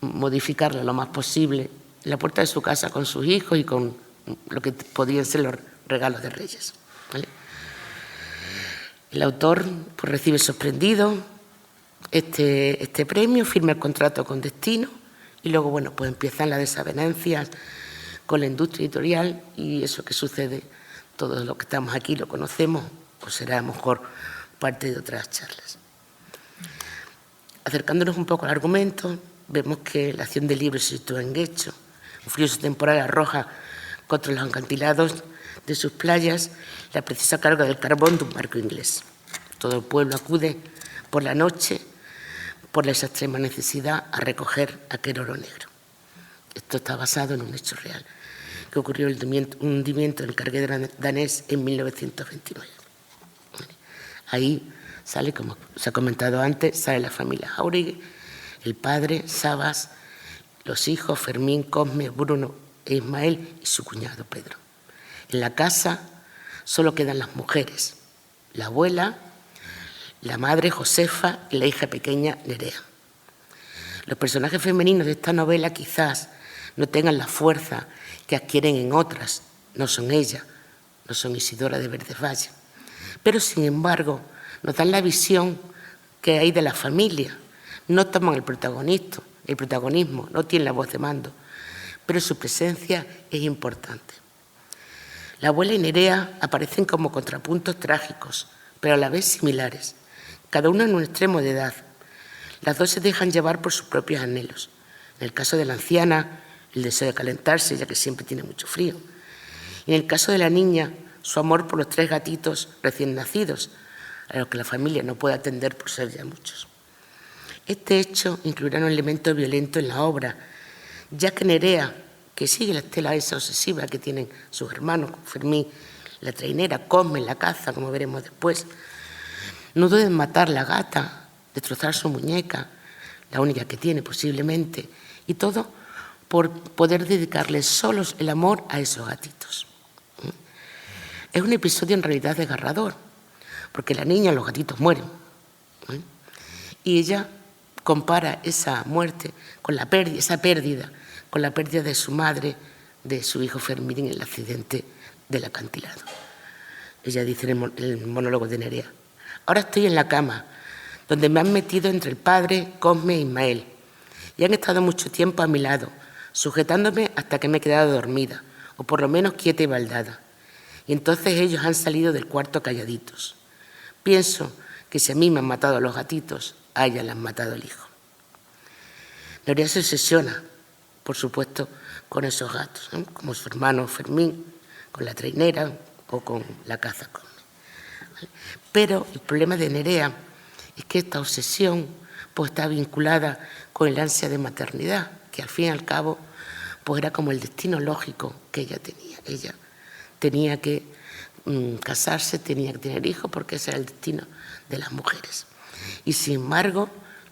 S3: modificarla lo más posible, en la puerta de su casa con sus hijos y con lo que podían ser los regalos de Reyes, ¿vale? El autor pues, recibe sorprendido este premio, firma el contrato con Destino y luego, bueno, pues empiezan las desavenencias con la industria editorial, y eso que sucede, todos los que estamos aquí lo conocemos, pues será a lo mejor parte de otras charlas. Acercándonos un poco al argumento, vemos que la acción del libro se sitúa en Guecho. Un furioso temporal arroja contra los acantilados de sus playas la precisa carga del carbón de un barco inglés. Todo el pueblo acude por la noche, por esa extrema necesidad, a recoger aquel oro negro. Esto está basado en un hecho real, que ocurrió el hundimiento del carguero danés en 1929. Ahí sale, como se ha comentado antes, sale la familia Jáuregui, el padre, Sabas, los hijos Fermín, Cosme, Bruno e Ismael y su cuñado Pedro. En la casa solo quedan las mujeres, la abuela, la madre Josefa y la hija pequeña Nerea. Los personajes femeninos de esta novela quizás no tengan la fuerza que adquieren en otras, no son ellas, no son Isidora de Verdesvalle, pero sin embargo nos dan la visión que hay de la familia, no toman el protagonismo, no tienen la voz de mando, pero su presencia es importante. La abuela y Nerea aparecen como contrapuntos trágicos, pero a la vez similares, cada uno en un extremo de edad. Las dos se dejan llevar por sus propios anhelos. En el caso de la anciana, el deseo de calentarse, ya que siempre tiene mucho frío. Y en el caso de la niña, su amor por los 3 gatitos recién nacidos, a los que la familia no puede atender por ser ya muchos. Este hecho incluirá un elemento violento en la obra, ya que Nerea, que sigue la estela esa obsesiva que tienen sus hermanos, Fermín, la trainera, Cosme, la caza, como veremos después, no duda en matar la gata, destrozar su muñeca, la única que tiene posiblemente, y todo por poder dedicarle solos el amor a esos gatitos. Es un episodio en realidad desgarrador, porque la niña, los gatitos mueren, y ella compara esa muerte con la pérdida, con la pérdida de su madre, de su hijo Fermín en el accidente del acantilado. Ella dice en el monólogo de Nerea: ahora estoy en la cama, donde me han metido entre el padre, Cosme e Ismael, y han estado mucho tiempo a mi lado, sujetándome hasta que me he quedado dormida, o por lo menos quieta y baldada. Y entonces ellos han salido del cuarto calladitos. Pienso que si a mí me han matado a los gatitos, a ella le han matado al hijo. Nerea se obsesiona, por supuesto, con esos gatos, ¿no? Como su hermano Fermín, con la trainera o con la caza Cosme. Pero el problema de Nerea es que esta obsesión pues, está vinculada con el ansia de maternidad, que al fin y al cabo pues, era como el destino lógico que ella tenía. Ella tenía que casarse, tenía que tener hijos, porque ese era el destino de las mujeres. Y sin embargo,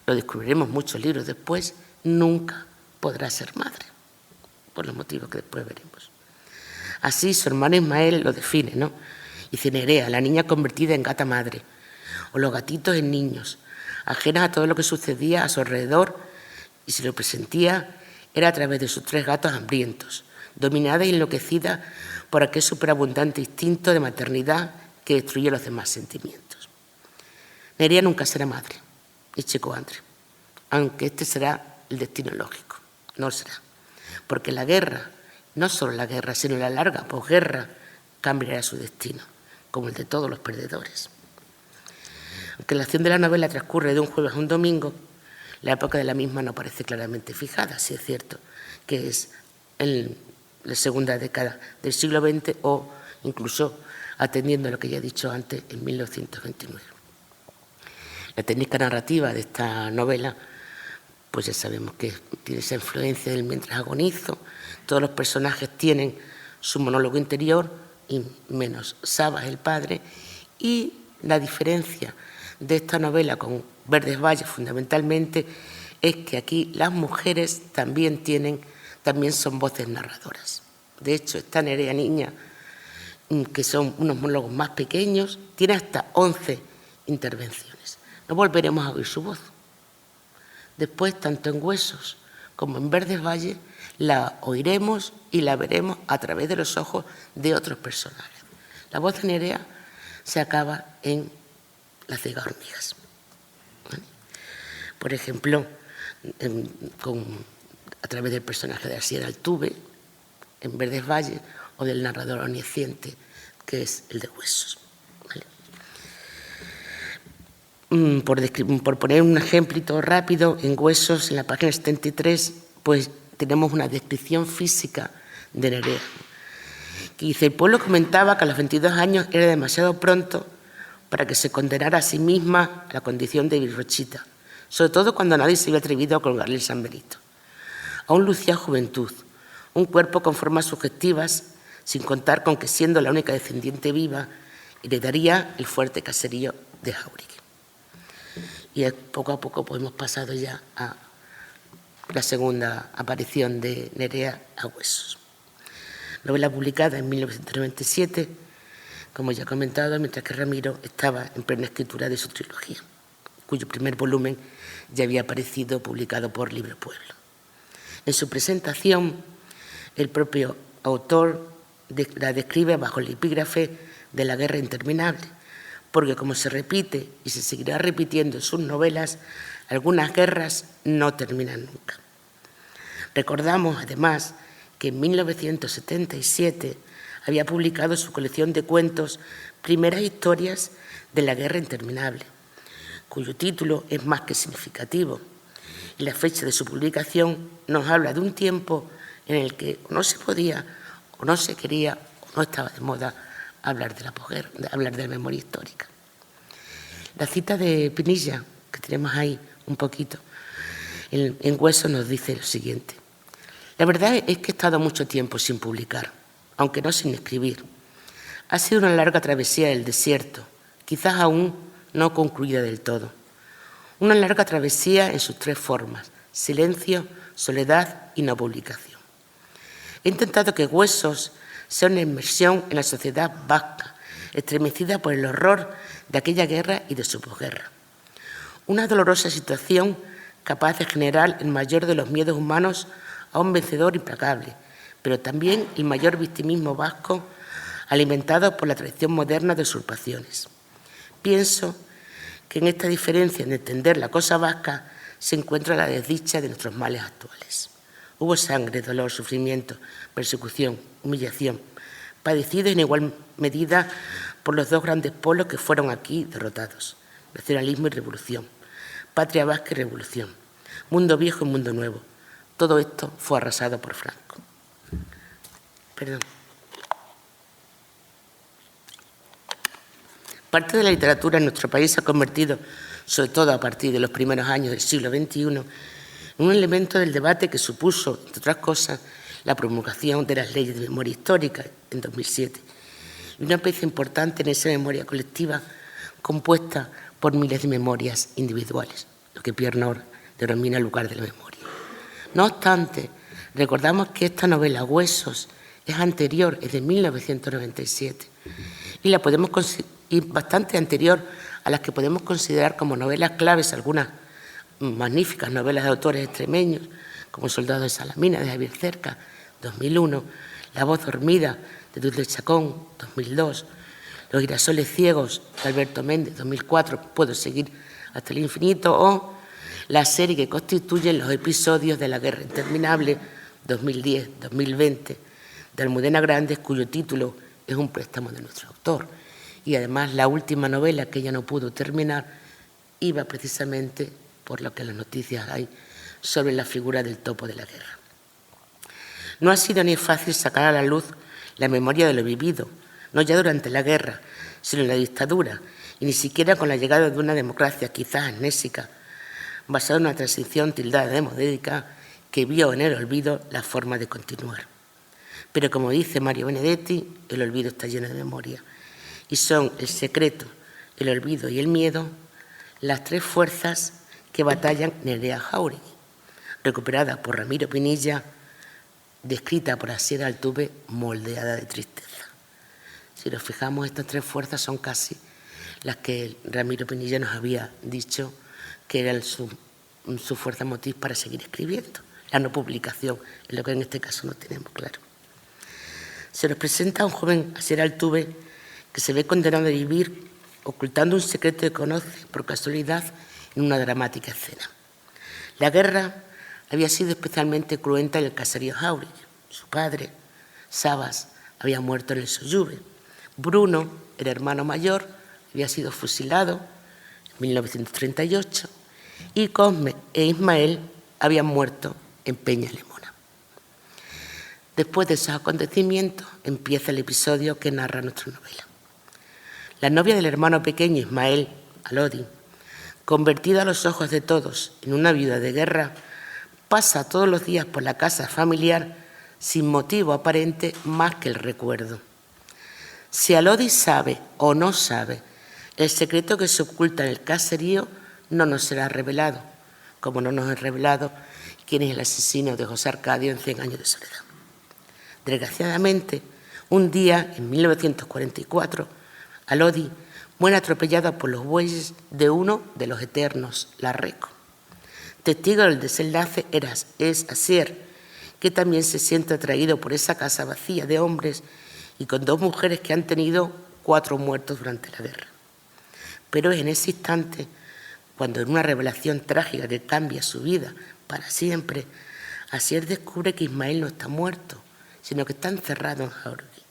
S3: lo descubriremos muchos libros después, nunca podrá ser madre, por los motivos que después veremos. Así su hermano Ismael lo define, ¿no? Dice: Nerea, la niña convertida en gata madre, o los gatitos en niños, ajenas a todo lo que sucedía a su alrededor, y si lo presentía era a través de sus 3 gatos hambrientos, dominada y enloquecida por aquel superabundante instinto de maternidad que destruye los demás sentimientos. Nerea nunca será madre, ni Chico Andre, aunque este será el destino lógico. No será, porque la guerra, no solo la guerra, sino la larga posguerra, cambiará su destino, como el de todos los perdedores. Aunque la acción de la novela transcurre de un jueves a un domingo, la época de la misma no parece claramente fijada, si es cierto que es en la segunda década del siglo XX o incluso atendiendo a lo que ya he dicho antes, en 1929. La técnica narrativa de esta novela, pues ya sabemos que tiene esa influencia del mientras agonizo. Todos los personajes tienen su monólogo interior, y menos Sabas, el padre, y la diferencia de esta novela con Verdesvalle fundamentalmente es que aquí las mujeres también son voces narradoras. De hecho, esta Nerea niña, que son unos monólogos más pequeños, tiene hasta 11 intervenciones. No volveremos a oír su voz. Después, tanto en Huesos como en Verdesvalle, la oiremos y la veremos a través de los ojos de otros personajes. La voz de Nerea se acaba en La ciega hormigas. ¿Vale? Por ejemplo, a través del personaje de Asier Altuve, en Verdes Valles, o del narrador omnisciente, que es el de Huesos. ¿Vale? Por poner un ejemplito rápido, en Huesos, en la página 73, pues tenemos una descripción física de Nerea, que dice: el pueblo comentaba que a los 22 años era demasiado pronto para que se condenara a sí misma a la condición de virrochita, sobre todo cuando nadie se había atrevido a colgarle el San Benito. Aún lucía juventud, un cuerpo con formas sugestivas, sin contar con que, siendo la única descendiente viva, heredaría el fuerte caserío de Jáuregui. Y poco a poco pues, hemos pasado ya a la segunda aparición de Nerea a Huesos. Novela publicada en 1997, como ya he comentado, mientras que Ramiro estaba en plena escritura de su trilogía, cuyo primer volumen ya había aparecido publicado por Libro Pueblo. En su presentación, el propio autor la describe bajo el epígrafe de la guerra interminable, porque como se repite y se seguirá repitiendo en sus novelas, algunas guerras no terminan nunca. Recordamos, además, que en 1977 había publicado su colección de cuentos Primeras historias de la guerra interminable, cuyo título es más que significativo, y la fecha de su publicación nos habla de un tiempo en el que no se podía, o no se quería, o no estaba de moda hablar de la posguerra, hablar de la memoria histórica. La cita de Pinilla, que tenemos ahí un poquito, en Huesos nos dice lo siguiente: la verdad es que he estado mucho tiempo sin publicar, aunque no sin escribir. Ha sido una larga travesía del desierto, quizás aún no concluida del todo. Una larga travesía en sus tres formas: silencio, soledad y no publicación. He intentado que Huesos sea una inmersión en la sociedad vasca, estremecida por el horror de aquella guerra y de su posguerra. Una dolorosa situación capaz de generar el mayor de los miedos humanos a un vencedor implacable, pero también el mayor victimismo vasco alimentado por la tradición moderna de usurpaciones. Pienso que en esta diferencia en entender la cosa vasca se encuentra la desdicha de nuestros males actuales. Hubo sangre, dolor, sufrimiento, persecución, humillación, padecidos en igual medida por los dos grandes polos que fueron aquí derrotados: nacionalismo y revolución, patria vasca y revolución, mundo viejo y mundo nuevo. Todo esto fue arrasado por Franco. Perdón. Parte de la literatura en nuestro país se ha convertido, sobre todo a partir de los primeros años del siglo XXI, en un elemento del debate que supuso, entre otras cosas, la promulgación de las leyes de memoria histórica en 2007, y una pieza importante en esa memoria colectiva compuesta por miles de memorias individuales, lo que Pierre Nord denomina lugar de la memoria. No obstante, recordamos que esta novela, Huesos, es anterior, es de 1997, y bastante anterior a las que podemos considerar como novelas claves algunas magníficas novelas de autores extremeños, como El soldado de Salamina, de Javier Cerca, 2001, La voz dormida, de Dulce Chacón, 2002, Los girasoles ciegos, de Alberto Méndez, 2004, puedo seguir hasta el infinito, o la serie que constituye los episodios de La guerra interminable, 2010-2020, de Almudena Grandes, cuyo título es un préstamo de nuestro autor. Y además la última novela, que ella no pudo terminar, iba precisamente por lo que en las noticias hay sobre la figura del topo de la guerra. No ha sido ni fácil sacar a la luz la memoria de lo vivido, no ya durante la guerra, sino en la dictadura, y ni siquiera con la llegada de una democracia quizás amnésica, basada en una transición tildada de demodélica que vio en el olvido la forma de continuar. Pero como dice Mario Benedetti, el olvido está lleno de memoria, y son el secreto, el olvido y el miedo las tres fuerzas que batallan Nerea Jáuregui, recuperada por Ramiro Pinilla, descrita por Asier Altuve, moldeada de tristeza. Si nos fijamos, estas tres fuerzas son casi las que Ramiro Pinilla nos había dicho que eran su fuerza motriz para seguir escribiendo. La no publicación, es lo que en este caso no tenemos claro. Se nos presenta a un joven Asier Altuve que se ve condenado a vivir ocultando un secreto que conoce por casualidad en una dramática escena. La guerra había sido especialmente cruenta en el caserío Jáuregui. Su padre, Sabas había muerto en el Soyuve. Bruno, el hermano mayor, había sido fusilado en 1938 y Cosme e Ismael habían muerto en Peña Lemona. Después de esos acontecimientos empieza el episodio que narra nuestra novela. La novia del hermano pequeño Ismael, Alodi, convertida a los ojos de todos en una viuda de guerra, pasa todos los días por la casa familiar sin motivo aparente más que el recuerdo. Si Alodi sabe o no sabe el secreto que se oculta en el caserío, no nos será revelado, como no nos es revelado quién es el asesino de José Arcadio en 100 años de soledad. Desgraciadamente, un día, en 1944, Alodi muere atropellada por los bueyes de uno de los eternos, Larreco. Testigo del desenlace es Asier, que también se siente atraído por esa casa vacía de hombres y con 2 mujeres que han tenido 4 muertos durante la guerra. Pero es en ese instante, cuando en una revelación trágica que cambia su vida para siempre, Asier descubre que Ismael no está muerto, sino que está encerrado en Jáuregui.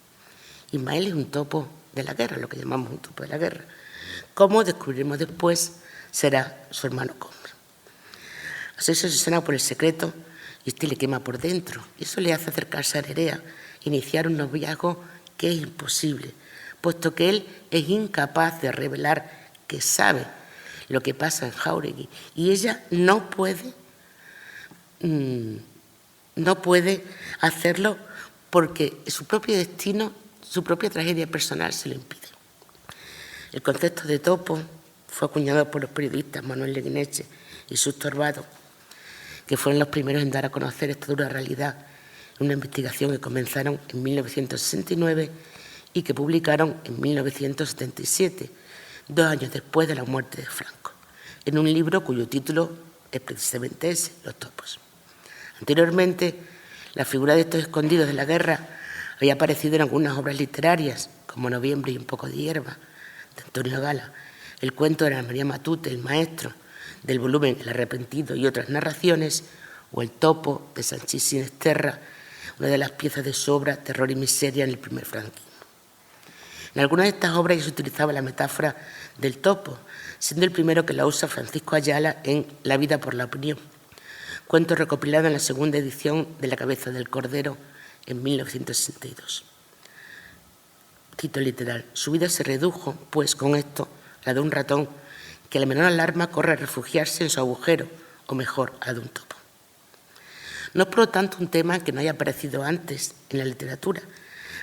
S3: Ismael es un topo de la guerra, lo que llamamos un topo de la guerra. Como descubriremos después, será su hermano Cosme. Así se obsesiona por el secreto y este le quema por dentro. Y eso le hace acercarse a Nerea, iniciar un noviazgo que es imposible, puesto que él es incapaz de revelar que sabe lo que pasa en Jáuregui y ella no puede hacerlo porque su propio destino, su propia tragedia personal se lo impide. El concepto de topo fue acuñado por los periodistas Manuel Leguineche y Sus Torbado, que fueron los primeros en dar a conocer esta dura realidad en una investigación que comenzaron en 1969 y que publicaron en 1977, 2 años después de la muerte de Franco, en un libro cuyo título es precisamente ese, Los topos. Anteriormente, la figura de estos escondidos de la guerra había aparecido en algunas obras literarias, como Noviembre y un poco de hierba, de Antonio Gala, el cuento de Ana María Matute, El maestro, del volumen El arrepentido y otras narraciones, o El topo, de Sanchís Sinesterra, una de las piezas de su obra Terror y miseria en el primer franquismo. En algunas de estas obras se utilizaba la metáfora del topo, siendo el primero que la usa Francisco Ayala en La vida por la opinión, cuento recopilado en la segunda edición de La cabeza del cordero en 1962. Cito literal: su vida se redujo, pues, con esto, a la de un ratón que a la menor alarma corre a refugiarse en su agujero, o mejor, a la de un topo. No es por lo tanto un tema que no haya aparecido antes en la literatura,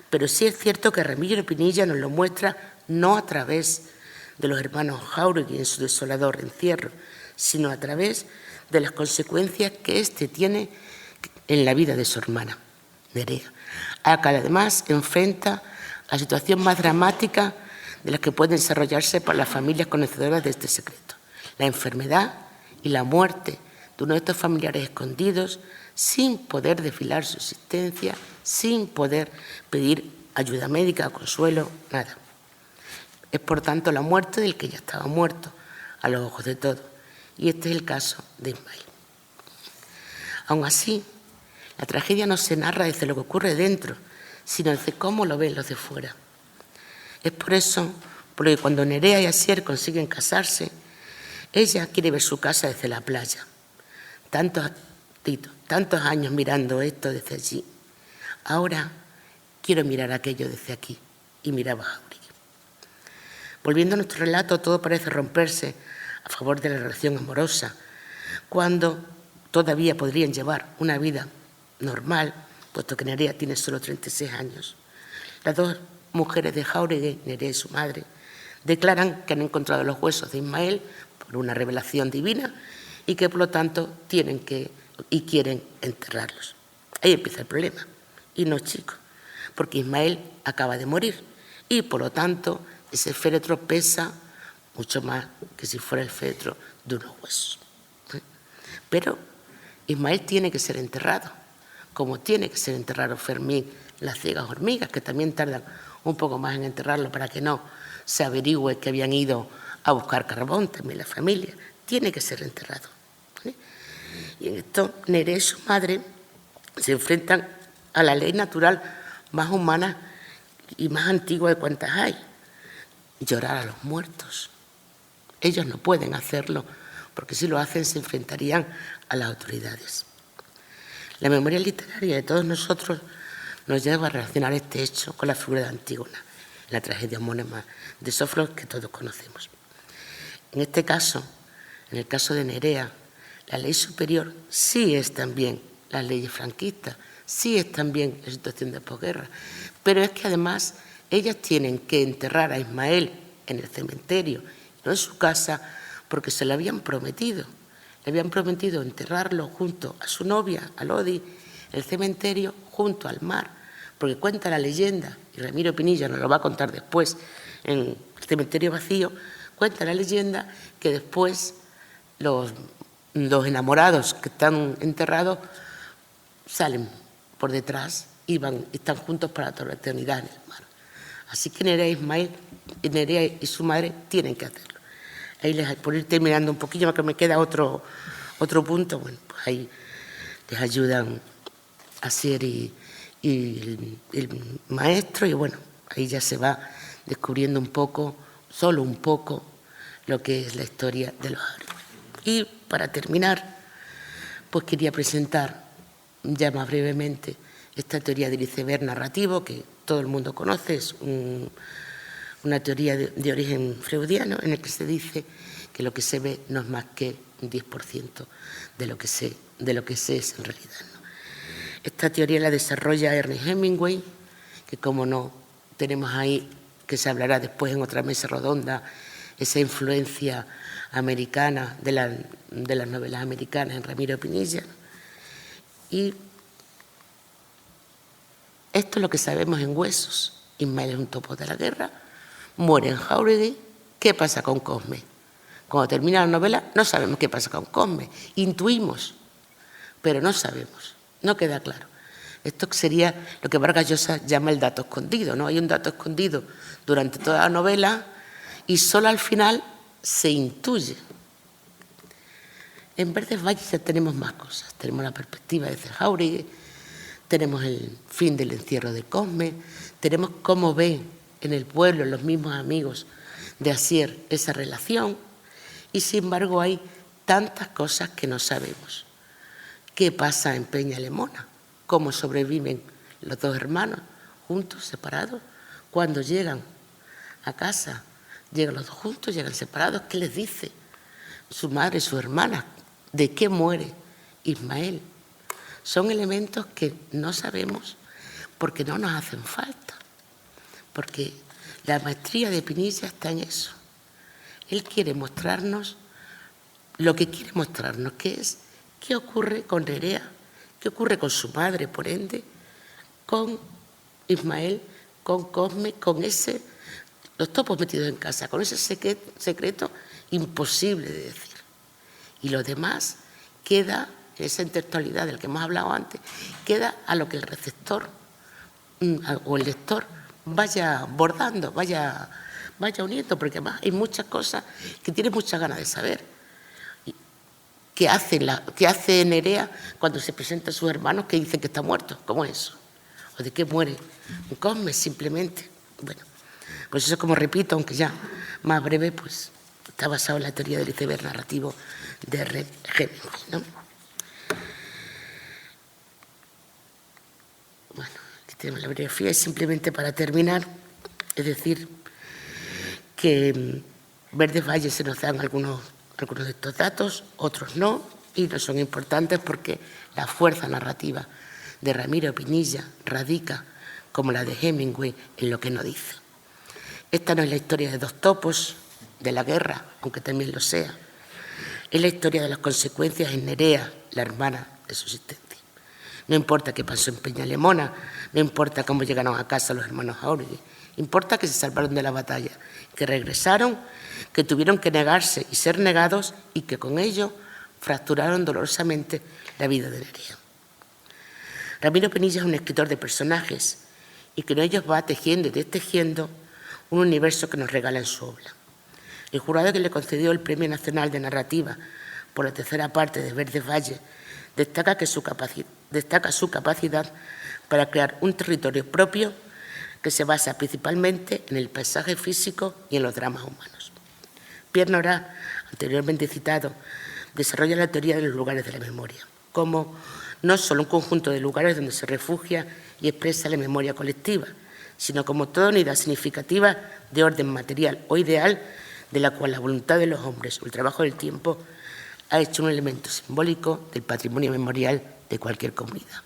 S3: pero sí es cierto que Remigio de Pinilla nos lo muestra no a través de los hermanos Jáuregui en su desolador encierro, sino a través de las consecuencias que éste tiene en la vida de su hermana, Nerea, a que además enfrenta la situación más dramática de las que pueden desarrollarse para las familias conocedoras de este secreto: la enfermedad y la muerte de uno de estos familiares escondidos, sin poder desfilar su existencia, sin poder pedir ayuda médica, consuelo, nada. Es por tanto la muerte del que ya estaba muerto a los ojos de todos, y este es el caso de Ismael. Aún así, la tragedia no se narra desde lo que ocurre dentro, sino desde cómo lo ven los de fuera. Es por eso, porque cuando Nerea y Asier consiguen casarse, ella quiere ver su casa desde la playa. Tantos años mirando esto desde allí. Ahora quiero mirar aquello desde aquí, y miraba a Jáuregui. Volviendo a nuestro relato, todo parece romperse a favor de la relación amorosa, cuando todavía podrían llevar una vida normal, puesto que Nerea tiene solo 36 años. Las 2 mujeres de Jáuregui, Nerea y su madre, declaran que han encontrado los huesos de Ismael por una revelación divina y que por lo tanto tienen que y quieren enterrarlos. Ahí empieza el problema, y no chico, porque Ismael acaba de morir y por lo tanto ese féretro pesa mucho más que si fuera el féretro de unos huesos. Pero Ismael tiene que ser enterrado, como tiene que ser enterrado Fermín, las ciegas hormigas, que también tardan un poco más en enterrarlo para que no se averigüe que habían ido a buscar carbón, también la familia. Tiene que ser enterrado. Y en esto Nerea y su madre se enfrentan a la ley natural más humanas y más antiguas de cuantas hay. Llorar a los muertos. Ellos no pueden hacerlo, porque si lo hacen se enfrentarían a las autoridades. La memoria literaria de todos nosotros nos lleva a relacionar este hecho con la figura de Antígona, la tragedia homónima de Sófocles que todos conocemos. En este caso, en el caso de Nerea, la ley superior sí es también las leyes franquistas, sí es también la situación de posguerra, pero es que además ellas tienen que enterrar a Ismael en el cementerio, no en su casa, porque se le habían prometido. Le habían prometido enterrarlo junto a su novia, a Lodi, en el cementerio, junto al mar, porque cuenta la leyenda, y Ramiro Pinilla nos lo va a contar después en el cementerio vacío, cuenta la leyenda que después los enamorados que están enterrados salen por detrás y están juntos para toda la eternidad en el mar. Así que Nerea y su madre tienen que hacerlo. Ahí por ir terminando un poquillo, que me queda otro punto, bueno, pues ahí les ayudan a hacer y el maestro, y bueno, ahí ya se va descubriendo un poco, solo un poco, lo que es la historia de los Áureos. Y para terminar, pues quería presentar ya más brevemente esta teoría del iceberg narrativo que todo el mundo conoce, es una teoría de origen freudiano en el que se dice que lo que se ve no es más que un 10% de lo que se es en realidad, ¿no? Esta teoría la desarrolla Ernest Hemingway, que como no tenemos ahí, que se hablará después en otra mesa redonda, esa influencia americana de las novelas americanas en Ramiro Pinilla. Y esto es lo que sabemos en Huesos. Ismael es un topo de la guerra, muere en Jáuregui. ¿Qué pasa con Cosme? Cuando termina la novela no sabemos qué pasa con Cosme, intuimos, pero no sabemos, no queda claro. Esto sería lo que Vargas Llosa llama el dato escondido, ¿no? Hay un dato escondido durante toda la novela y solo al final se intuye. En Verdes Valles ya tenemos más cosas, tenemos la perspectiva de Jáuregui, tenemos el fin del encierro de Cosme, tenemos cómo ven en el pueblo los mismos amigos de Asier esa relación, y sin embargo hay tantas cosas que no sabemos. ¿Qué pasa en Peñalemona? ¿Cómo sobreviven los dos hermanos, juntos, separados? Cuando llegan a casa, llegan los dos juntos, llegan separados, ¿qué les dice su madre, su hermana? ¿De qué muere Ismael? Son elementos que no sabemos porque no nos hacen falta, porque la maestría de Pinilla está en eso. Él quiere mostrarnos lo que quiere mostrarnos, que es qué ocurre con Nerea, qué ocurre con su madre, por ende, con Ismael, con Cosme, con los topos metidos en casa, con ese secreto imposible de decir. Y lo demás queda, esa intelectualidad del que hemos hablado antes, queda a lo que el receptor o el lector vaya bordando, vaya uniendo, porque además hay muchas cosas que tiene muchas ganas de saber. ¿Qué hace Nerea cuando se presenta a sus hermanos que dicen que está muerto? ¿Cómo es eso? ¿O de qué muere? Un Cosme, simplemente. Bueno, pues eso, como repito, aunque ya más breve, pues está basado en la teoría del iceberg narrativo de Hemingway, ¿no? Bueno, aquí tenemos la bibliografía, y simplemente para terminar, es decir, que Verdes Valles se nos dan algunos de estos datos, otros no, y no son importantes porque la fuerza narrativa de Ramiro Pinilla radica, como la de Hemingway, en lo que no dice. Esta no es la historia de dos topos de la guerra, aunque también lo sea. Es la historia de las consecuencias en Nerea, la hermana de subsistencia. No importa qué pasó en Peñalemona, no importa cómo llegaron a casa los hermanos Jáuregui, importa que se salvaron de la batalla, que regresaron, que tuvieron que negarse y ser negados, y que con ello fracturaron dolorosamente la vida de Nerea. Ramiro Pinilla es un escritor de personajes y que en ellos va tejiendo y destejiendo un universo que nos regala en su obra. El jurado que le concedió el Premio Nacional de Narrativa por la tercera parte de Verdes Valles destaca su capacidad para crear un territorio propio que se basa principalmente en el paisaje físico y en los dramas humanos. Pierre Nora, anteriormente citado, desarrolla la teoría de los lugares de la memoria, como no solo un conjunto de lugares donde se refugia y expresa la memoria colectiva, sino como toda unidad significativa de orden material o ideal de la cual la voluntad de los hombres o el trabajo del tiempo ha hecho un elemento simbólico del patrimonio memorial de cualquier comunidad.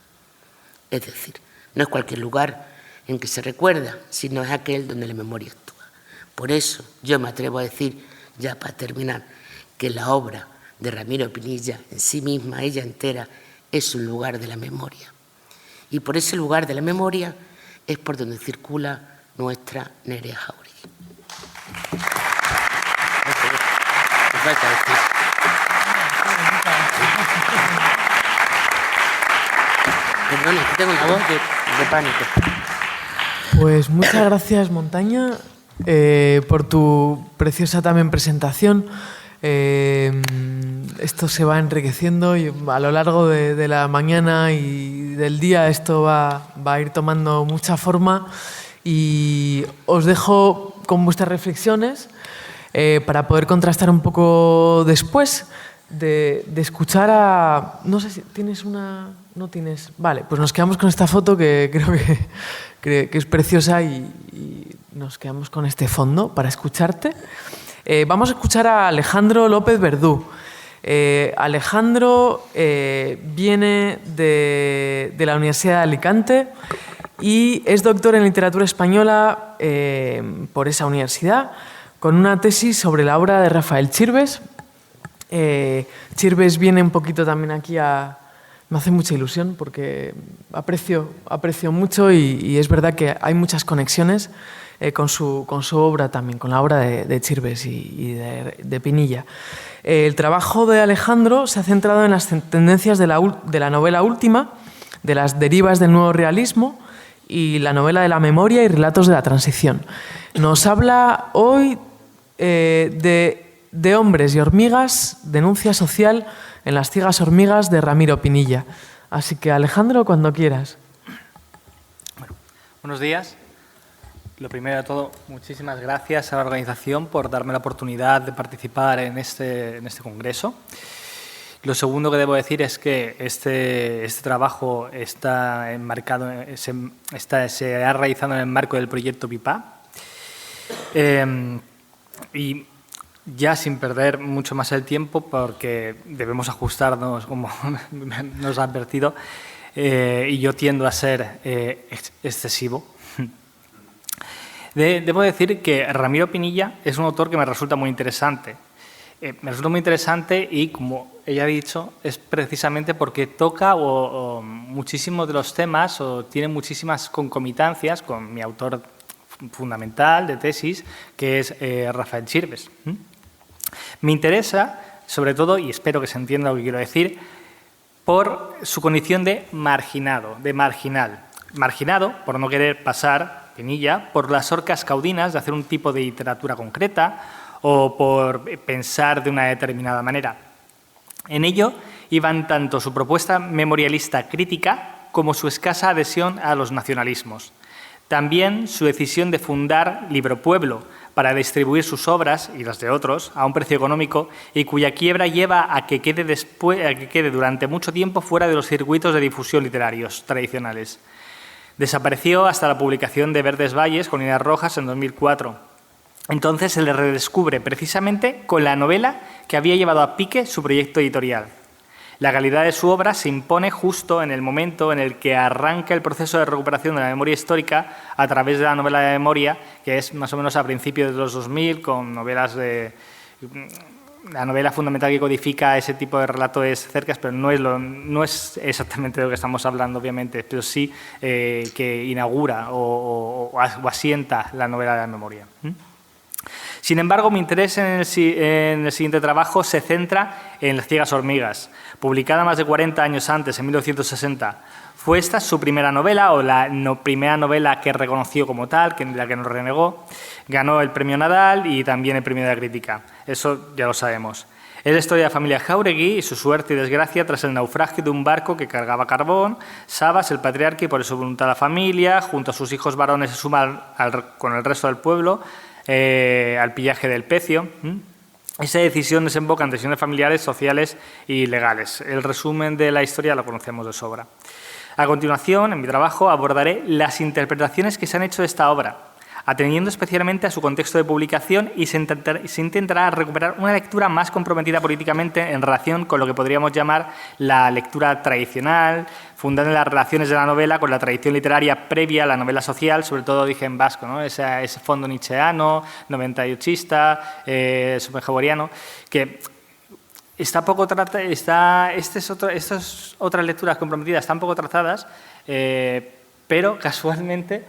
S3: Es decir, no es cualquier lugar en que se recuerda, sino es aquel donde la memoria actúa. Por eso yo me atrevo a decir, ya para terminar, que la obra de Ramiro Pinilla, en sí misma, ella entera, es un lugar de la memoria. Y por ese lugar de la memoria es por donde circula nuestra Nerea Jáuregui. Me falta decir. Perdón, es que tengo una voz de pánico.
S1: Pues muchas gracias, Montaña, por tu preciosa también presentación. Esto se va enriqueciendo y a lo largo de la mañana y del día esto va a ir tomando mucha forma, y os dejo con vuestras reflexiones para poder contrastar un poco después de escuchar a... No sé si tienes una... No tienes... Vale, pues nos quedamos con esta foto que creo que es preciosa, y nos quedamos con este fondo para escucharte. Vamos a escuchar a Alejandro López Verdú. Alejandro viene de la Universidad de Alicante y es doctor en literatura española por esa universidad, con una tesis sobre la obra de Rafael Chirves. Chirves viene un poquito también aquí me hace mucha ilusión porque aprecio mucho, y es verdad que hay muchas conexiones con su obra también, con la obra de Chirves y de Pinilla. El trabajo de Alejandro se ha centrado en las tendencias de la novela última, de las derivas del nuevo realismo y la novela de la memoria y relatos de la transición. Nos habla hoy de Hombres y hormigas, denuncia social en Las ciegas hormigas de Ramiro Pinilla. Así que, Alejandro, cuando quieras.
S4: Bueno, buenos días. Lo primero de todo, muchísimas gracias a la organización por darme la oportunidad de participar en este congreso. Lo segundo que debo decir es que este trabajo está enmarcado, se ha realizado en el marco del proyecto PIPA. Y ya sin perder mucho más el tiempo, porque debemos ajustarnos, como nos ha advertido, y yo tiendo a ser excesivo. Debo decir que Ramiro Pinilla es un autor que me resulta muy interesante. Me resulta muy interesante y, como ella ha dicho, es precisamente porque toca muchísimos de los temas o tiene muchísimas concomitancias con mi autor fundamental de tesis, que es Rafael Chirves. Me interesa, sobre todo, y espero que se entienda lo que quiero decir, por su condición de marginado, de marginal. Marginado por no querer pasar, Pinilla, por las orcas caudinas de hacer un tipo de literatura concreta o por pensar de una determinada manera. En ello iban tanto su propuesta memorialista crítica como su escasa adhesión a los nacionalismos. También su decisión de fundar Libro Pueblo para distribuir sus obras y las de otros a un precio económico, y cuya quiebra lleva a que quede durante mucho tiempo fuera de los circuitos de difusión literarios tradicionales. Desapareció hasta la publicación de Verdes Valles con líneas rojas en 2004. Entonces se le redescubre precisamente con la novela que había llevado a pique su proyecto editorial. La calidad de su obra se impone justo en el momento en el que arranca el proceso de recuperación de la memoria histórica a través de la novela de memoria, que es más o menos a principios de los 2000, con novelas de... La novela fundamental que codifica ese tipo de relato es Cercas, pero no es exactamente de lo que estamos hablando, obviamente, pero sí que inaugura o asienta la novela de la memoria. Sin embargo, mi interés en el siguiente trabajo se centra en Las ciegas hormigas, publicada más de 40 años antes, en 1960. Fue esta su primera novela, o la primera novela que reconoció como tal, la que nos renegó. Ganó el premio Nadal y también el premio de la crítica. Eso ya lo sabemos. Es la historia de la familia Jáuregui y su suerte y desgracia tras el naufragio de un barco que cargaba carbón. Sabas, el patriarca, y por su voluntad la familia, junto a sus hijos varones, se suma con el resto del pueblo al pillaje del Pecio. Esa decisión desemboca en tensiones familiares, sociales y legales. El resumen de la historia lo conocemos de sobra. A continuación, en mi trabajo, abordaré las interpretaciones que se han hecho de esta obra, atendiendo especialmente a su contexto de publicación, y se intentará recuperar una lectura más comprometida políticamente en relación con lo que podríamos llamar la lectura tradicional, fundada en las relaciones de la novela con la tradición literaria previa a la novela social, sobre todo de origen vasco, ¿no? Ese fondo nietzscheano, 98ista, schopenhaueriano, que está poco estas otras lecturas comprometidas están poco tratadas, pero casualmente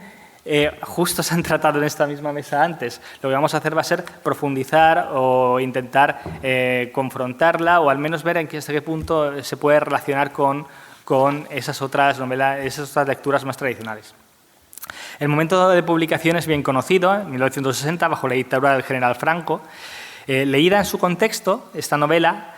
S4: justo se han tratado en esta misma mesa antes. Lo que vamos a hacer va a ser profundizar o intentar confrontarla, o al menos ver hasta qué punto se puede relacionar con esas otras novelas, esas otras lecturas más tradicionales. El momento de publicación es bien conocido, en 1960, bajo la dictadura del general Franco. Leída en su contexto, esta novela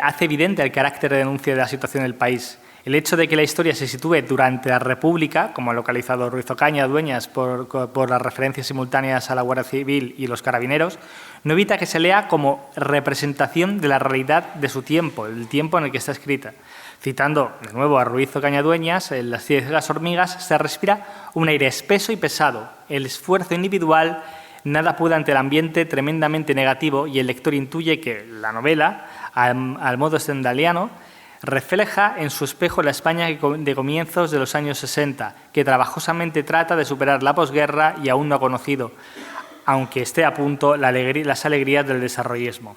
S4: hace evidente el carácter de denuncia de la situación del país. El hecho de que la historia se sitúe durante la República, como ha localizado Ruiz Ocaña Dueñas por las referencias simultáneas a la Guardia Civil y los Carabineros, no evita que se lea como representación de la realidad de su tiempo, el tiempo en el que está escrita. Citando de nuevo a Ruiz Ocaña Dueñas, en Las ciegas hormigas se respira un aire espeso y pesado, el esfuerzo individual nada puede ante el ambiente tremendamente negativo, y el lector intuye que la novela, al modo stendhaliano, refleja en su espejo la España de comienzos de los años 60, que trabajosamente trata de superar la posguerra y aún no ha conocido, aunque esté a punto, las alegrías del desarrollismo.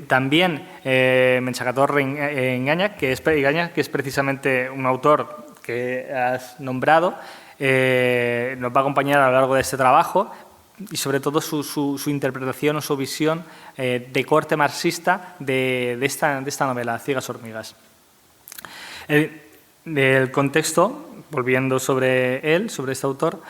S4: También Menchacator Engaña, que es precisamente un autor que has nombrado, nos va a acompañar a lo largo de este trabajo, y sobre todo su interpretación o su visión de corte marxista de esta novela, Ciegas hormigas. El contexto, volviendo sobre este autor,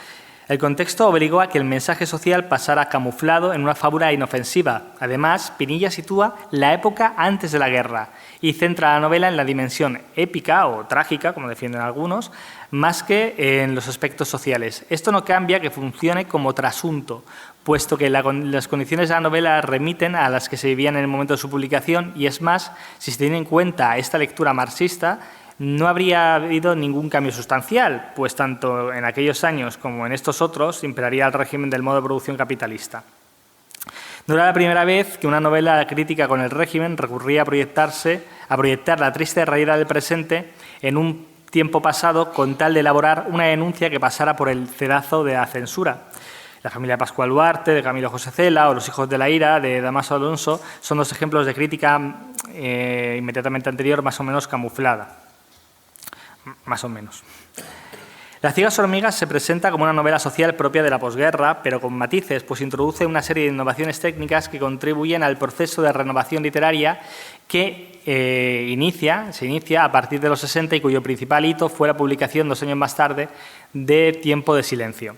S4: el contexto obligó a que el mensaje social pasara camuflado en una fábula inofensiva. Además, Pinilla sitúa la época antes de la guerra y centra la novela en la dimensión épica o trágica, como defienden algunos, más que en los aspectos sociales. Esto no cambia que funcione como trasunto, puesto que las condiciones de la novela remiten a las que se vivían en el momento de su publicación, y es más, si se tiene en cuenta esta lectura marxista, no habría habido ningún cambio sustancial, pues tanto en aquellos años como en estos otros imperaría el régimen del modo de producción capitalista. No era la primera vez que una novela crítica con el régimen recurría a proyectar la triste realidad del presente en un tiempo pasado con tal de elaborar una denuncia que pasara por el cedazo de la censura. La familia Pascual Duarte, de Camilo José Cela, o Los hijos de la ira, de Damaso Alonso, son dos ejemplos de crítica inmediatamente anterior, más o menos camuflada. Más o menos. Las ciegas hormigas se presenta como una novela social propia de la posguerra, pero con matices, pues introduce una serie de innovaciones técnicas que contribuyen al proceso de renovación literaria que se inicia a partir de los 60 y cuyo principal hito fue la publicación 2 años más tarde de Tiempo de silencio,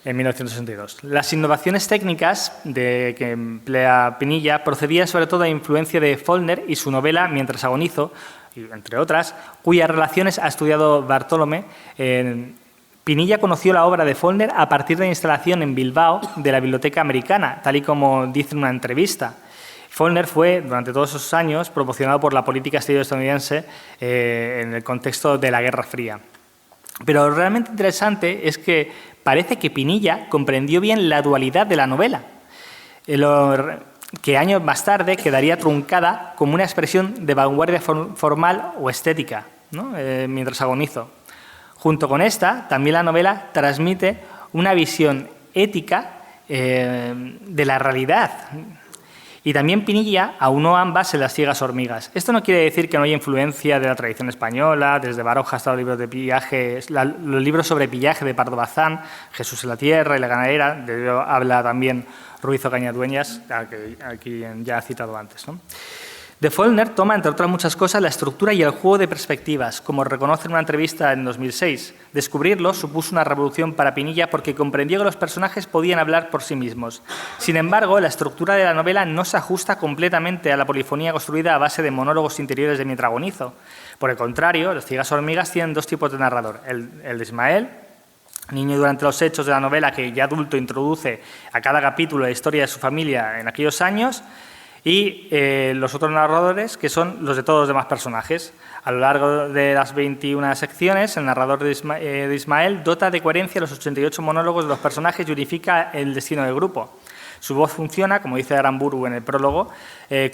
S4: en 1962. Las innovaciones técnicas que emplea Pinilla procedían sobre todo de influencia de Faulkner y su novela Mientras agonizo, entre otras, cuyas relaciones ha estudiado Bartolomé. Pinilla conoció la obra de Faulkner a partir de la instalación en Bilbao de la Biblioteca Americana, tal y como dice en una entrevista. Faulkner fue, durante todos esos años, promocionado por la política exterior estadounidense en el contexto de la Guerra Fría. Pero lo realmente interesante es que parece que Pinilla comprendió bien la dualidad de la novela, que años más tarde quedaría truncada como una expresión de vanguardia formal o estética, ¿no? Mientras agonizo. Junto con esta, también la novela transmite una visión ética de la realidad. Y también Pinilla aunó ambas en Las ciegas hormigas. Esto no quiere decir que no haya influencia de la tradición española, desde Baroja hasta los libros de Pillaje, los libros sobre Pillaje de Pardo Bazán, Jesús en la tierra y La ganadera, de ello habla también Ruiz Ocaña Dueñas, a quien ya ha citado antes, ¿no? De Follner toma, entre otras muchas cosas, la estructura y el juego de perspectivas, como reconoce en una entrevista en 2006. Descubrirlo supuso una revolución para Pinilla porque comprendió que los personajes podían hablar por sí mismos. Sin embargo, la estructura de la novela no se ajusta completamente a la polifonía construida a base de monólogos interiores de mi agonizo. Por el contrario, Las ciegas hormigas tienen dos tipos de narrador. El de Ismael, niño durante los hechos de la novela que ya adulto introduce a cada capítulo la historia de su familia en aquellos años, y los otros narradores, que son los de todos los demás personajes. A lo largo de las 21 secciones, el narrador de Ismael dota de coherencia los 88 monólogos de los personajes y unifica el destino del grupo. Su voz funciona, como dice Aramburu en el prólogo,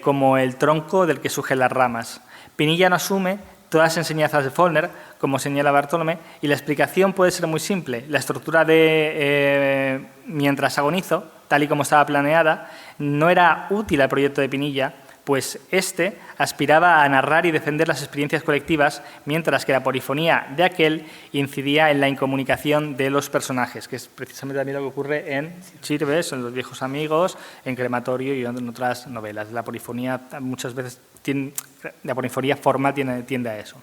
S4: como el tronco del que surgen las ramas. Pinilla no asume todas las enseñanzas de Follner, como señala Bartolomé, y la explicación puede ser muy simple. La estructura de Mientras agonizo, tal y como estaba planeada, no era útil al proyecto de Pinilla, pues éste aspiraba a narrar y defender las experiencias colectivas, mientras que la polifonía de aquel incidía en la incomunicación de los personajes, que es precisamente también lo que ocurre en Chirves, en Los viejos amigos, en Crematorio y en otras novelas. La polifonía muchas veces la polifonía formal tiende a eso.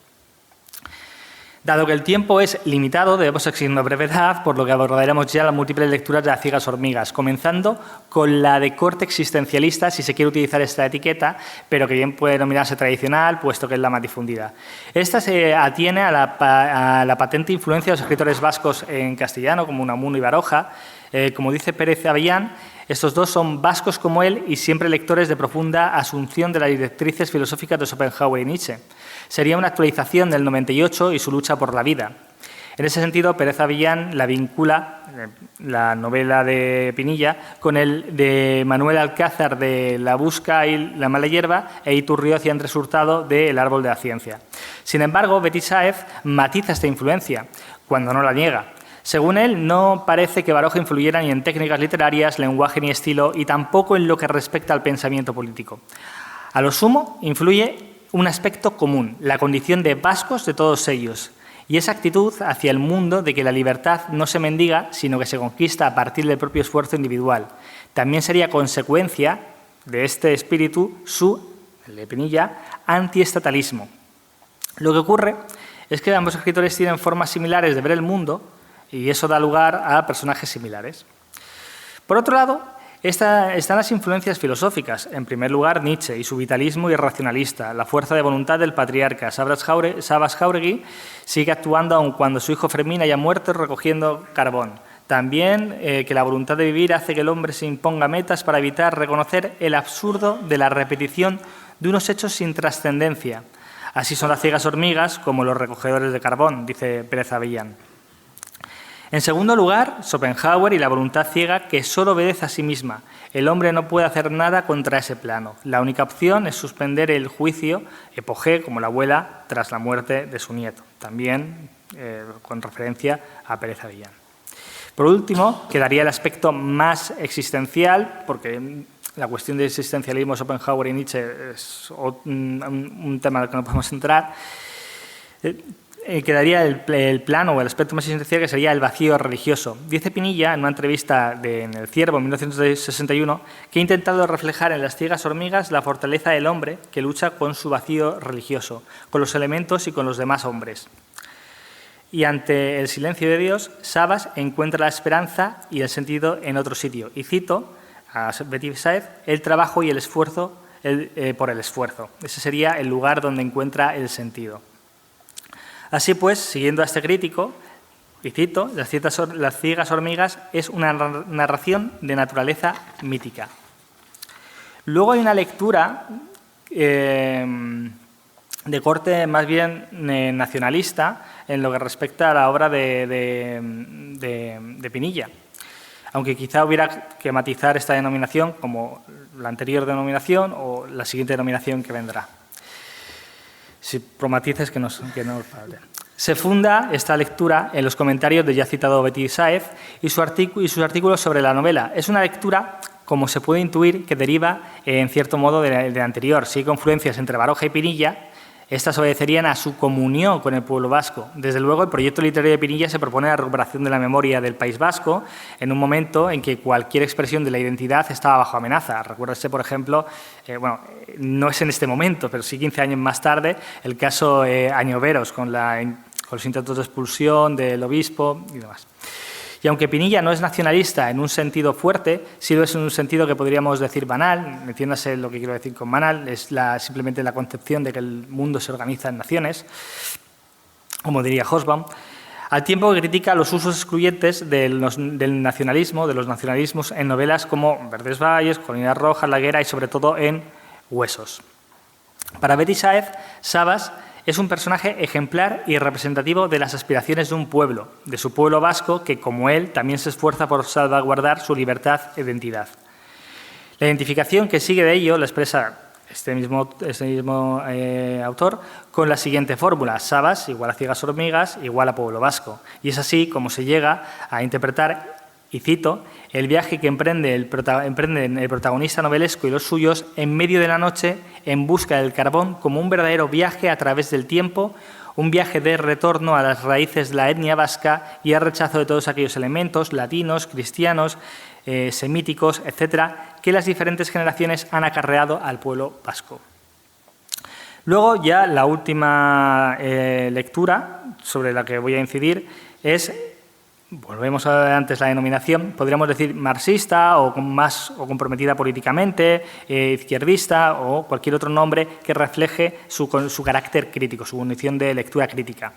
S4: Dado que el tiempo es limitado, debemos exigirnos brevedad, por lo que abordaremos ya las múltiples lecturas de Las ciegas hormigas, comenzando con la de corte existencialista, si se quiere utilizar esta etiqueta, pero que bien puede denominarse tradicional, puesto que es la más difundida. Esta se atiene a la patente influencia de los escritores vascos en castellano, como Unamuno y Baroja. Como dice Pérez Avellán, estos dos son vascos como él y siempre lectores de profunda asunción de las directrices filosóficas de Schopenhauer y Nietzsche. Sería una actualización del 98 y su lucha por la vida. En ese sentido, Pérez Avellán la vincula, la novela de Pinilla, con el de Manuel Alcázar de La busca y la mala hierba e Iturrioz y Andrés Hurtado de El árbol de la ciencia. Sin embargo, Betty Sáez matiza esta influencia, cuando no la niega. Según él, no parece que Baroja influyera ni en técnicas literarias, lenguaje ni estilo, y tampoco en lo que respecta al pensamiento político. A lo sumo, influye un aspecto común, la condición de vascos de todos ellos, y esa actitud hacia el mundo de que la libertad no se mendiga, sino que se conquista a partir del propio esfuerzo individual. También sería consecuencia de este espíritu el de Pinilla, antiestatalismo. Lo que ocurre es que ambos escritores tienen formas similares de ver el mundo y eso da lugar a personajes similares. Por otro lado, están las influencias filosóficas. En primer lugar, Nietzsche y su vitalismo irracionalista, la fuerza de voluntad del patriarca. Sabas Jáuregui sigue actuando aun cuando su hijo Fermín haya muerto recogiendo carbón. También que la voluntad de vivir hace que el hombre se imponga metas para evitar reconocer el absurdo de la repetición de unos hechos sin trascendencia. Así son las ciegas hormigas como los recogedores de carbón, dice Pérez Avellán. En segundo lugar, Schopenhauer y la voluntad ciega que solo obedece a sí misma. El hombre no puede hacer nada contra ese plano. La única opción es suspender el juicio, epogé, como la abuela, tras la muerte de su nieto. También con referencia a Pérez Avellán. Por último, quedaría el aspecto más existencial, porque la cuestión del existencialismo, Schopenhauer y Nietzsche es un tema al que no podemos entrar. Quedaría el plano o el aspecto más esencial, que sería el vacío religioso. Dice Pinilla, en una entrevista en El Ciervo, en 1961, que ha intentado reflejar en Las ciegas hormigas la fortaleza del hombre que lucha con su vacío religioso, con los elementos y con los demás hombres. Y ante el silencio de Dios, Sabas encuentra la esperanza y el sentido en otro sitio. Y cito a Betty Sáez, el trabajo y el esfuerzo por el esfuerzo. Ese sería el lugar donde encuentra el sentido. Así pues, siguiendo a este crítico, y cito, Las ciegas hormigas es una narración de naturaleza mítica. Luego hay una lectura de corte más bien nacionalista en lo que respecta a la obra de Pinilla. Aunque quizá hubiera que matizar esta denominación como la anterior denominación o la siguiente denominación que vendrá. Si promatices que no falte. Se funda esta lectura en los comentarios de ya citado Betty Sáez y sus artículos sobre la novela. Es una lectura, como se puede intuir, que deriva en cierto modo de la anterior. Sí hay confluencias entre Baroja y Pinilla, Estas obedecerían a su comunión con el pueblo vasco. Desde luego, el proyecto literario de Pinilla se propone la recuperación de la memoria del País Vasco en un momento en que cualquier expresión de la identidad estaba bajo amenaza. Recuérdese, por ejemplo, no es en este momento, pero sí 15 años más tarde, el caso Añoveros, con los intentos de expulsión del obispo y demás. Y aunque Pinilla no es nacionalista en un sentido fuerte, sí lo es en un sentido que podríamos decir banal, entiéndase lo que quiero decir con banal, es simplemente la concepción de que el mundo se organiza en naciones, como diría Hobsbawm, al tiempo que critica los usos excluyentes del nacionalismo, de los nacionalismos en novelas como Verdes Valles, Colinas Rojas, La Higuera y sobre todo en Huesos. Para Betty Sáez, Sabas es un personaje ejemplar y representativo de las aspiraciones de un pueblo, de su pueblo vasco, que, como él, también se esfuerza por salvaguardar su libertad e identidad. La identificación que sigue de ello la expresa este mismo autor con la siguiente fórmula: Sabas igual a Ciegas Hormigas igual a pueblo vasco. Y es así como se llega a interpretar, y cito, el viaje que emprenden el protagonista novelesco y los suyos en medio de la noche en busca del carbón como un verdadero viaje a través del tiempo, un viaje de retorno a las raíces de la etnia vasca y al rechazo de todos aquellos elementos latinos, cristianos, semíticos, etcétera, que las diferentes generaciones han acarreado al pueblo vasco. Luego, ya la última lectura sobre la que voy a incidir es, volvemos a antes la denominación, podríamos decir marxista o comprometida políticamente, izquierdista o cualquier otro nombre que refleje su carácter crítico, su condición de lectura crítica.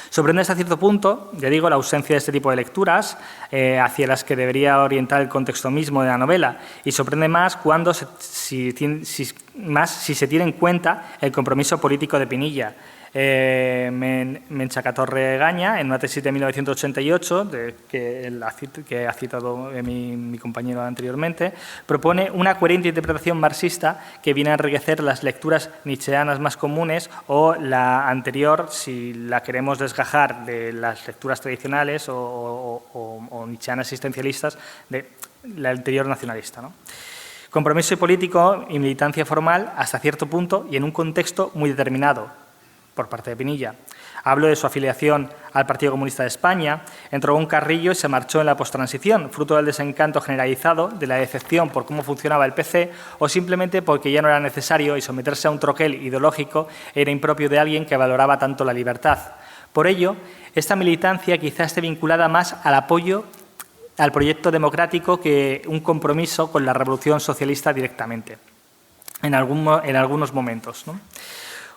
S4: Sorprende hasta cierto punto, ya digo, la ausencia de este tipo de lecturas hacia las que debería orientar el contexto mismo de la novela, y sorprende más cuando si se tiene en cuenta el compromiso político de Pinilla. Menchacatorre Gaña, en una tesis de 1988, que ha citado mi compañero anteriormente, propone una coherente interpretación marxista que viene a enriquecer las lecturas nietzscheanas más comunes o la anterior, si la queremos desgajar de las lecturas tradicionales o nietzscheanas existencialistas, de la anterior nacionalista, ¿no? Compromiso político y militancia formal hasta cierto punto y en un contexto muy determinado por parte de Pinilla. Hablo de su afiliación al Partido Comunista de España, entró en un carrillo y se marchó en la postransición, fruto del desencanto generalizado, de la decepción por cómo funcionaba el PC o simplemente porque ya no era necesario y someterse a un troquel ideológico era impropio de alguien que valoraba tanto la libertad. Por ello, esta militancia quizá esté vinculada más al apoyo al proyecto democrático que un compromiso con la revolución socialista directamente, en algunos momentos, ¿no?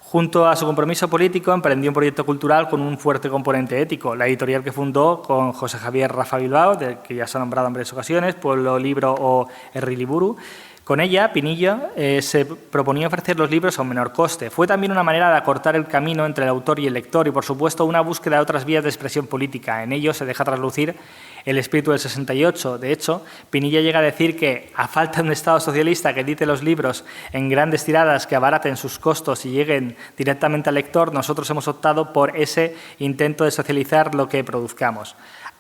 S4: Junto a su compromiso político, emprendió un proyecto cultural con un fuerte componente ético, la editorial que fundó con José Javier Rafa Bilbao, del que ya se ha nombrado en varias ocasiones, Pueblo Libro o Herri Liburu. Con ella, Pinilla se proponía ofrecer los libros a un menor coste. Fue también una manera de acortar el camino entre el autor y el lector y, por supuesto, una búsqueda de otras vías de expresión política. En ello se deja traslucir el espíritu del 68. De hecho, Pinilla llega a decir que, a falta de un Estado socialista que edite los libros en grandes tiradas que abaraten sus costos y lleguen directamente al lector, nosotros hemos optado por ese intento de socializar lo que produzcamos.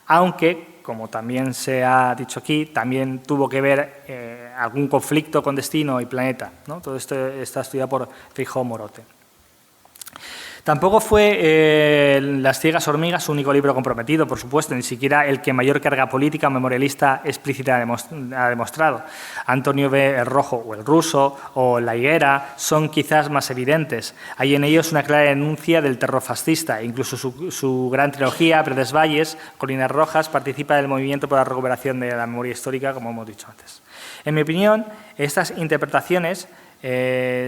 S4: Aunque, como también se ha dicho aquí, también tuvo que ver algún conflicto con Destino y Planeta, ¿no? Todo esto está estudiado por Feijóo Morote. Tampoco fue Las Ciegas Hormigas su único libro comprometido, por supuesto, ni siquiera el que mayor carga política memorialista explícita ha demostrado. Antonio B. el Rojo o el Ruso o La Higuera son quizás más evidentes. Hay en ellos una clara denuncia del terror fascista. Incluso su gran trilogía, Verdes Valles, Colinas Rojas, participa del movimiento por la recuperación de la memoria histórica, como hemos dicho antes. En mi opinión, estas interpretaciones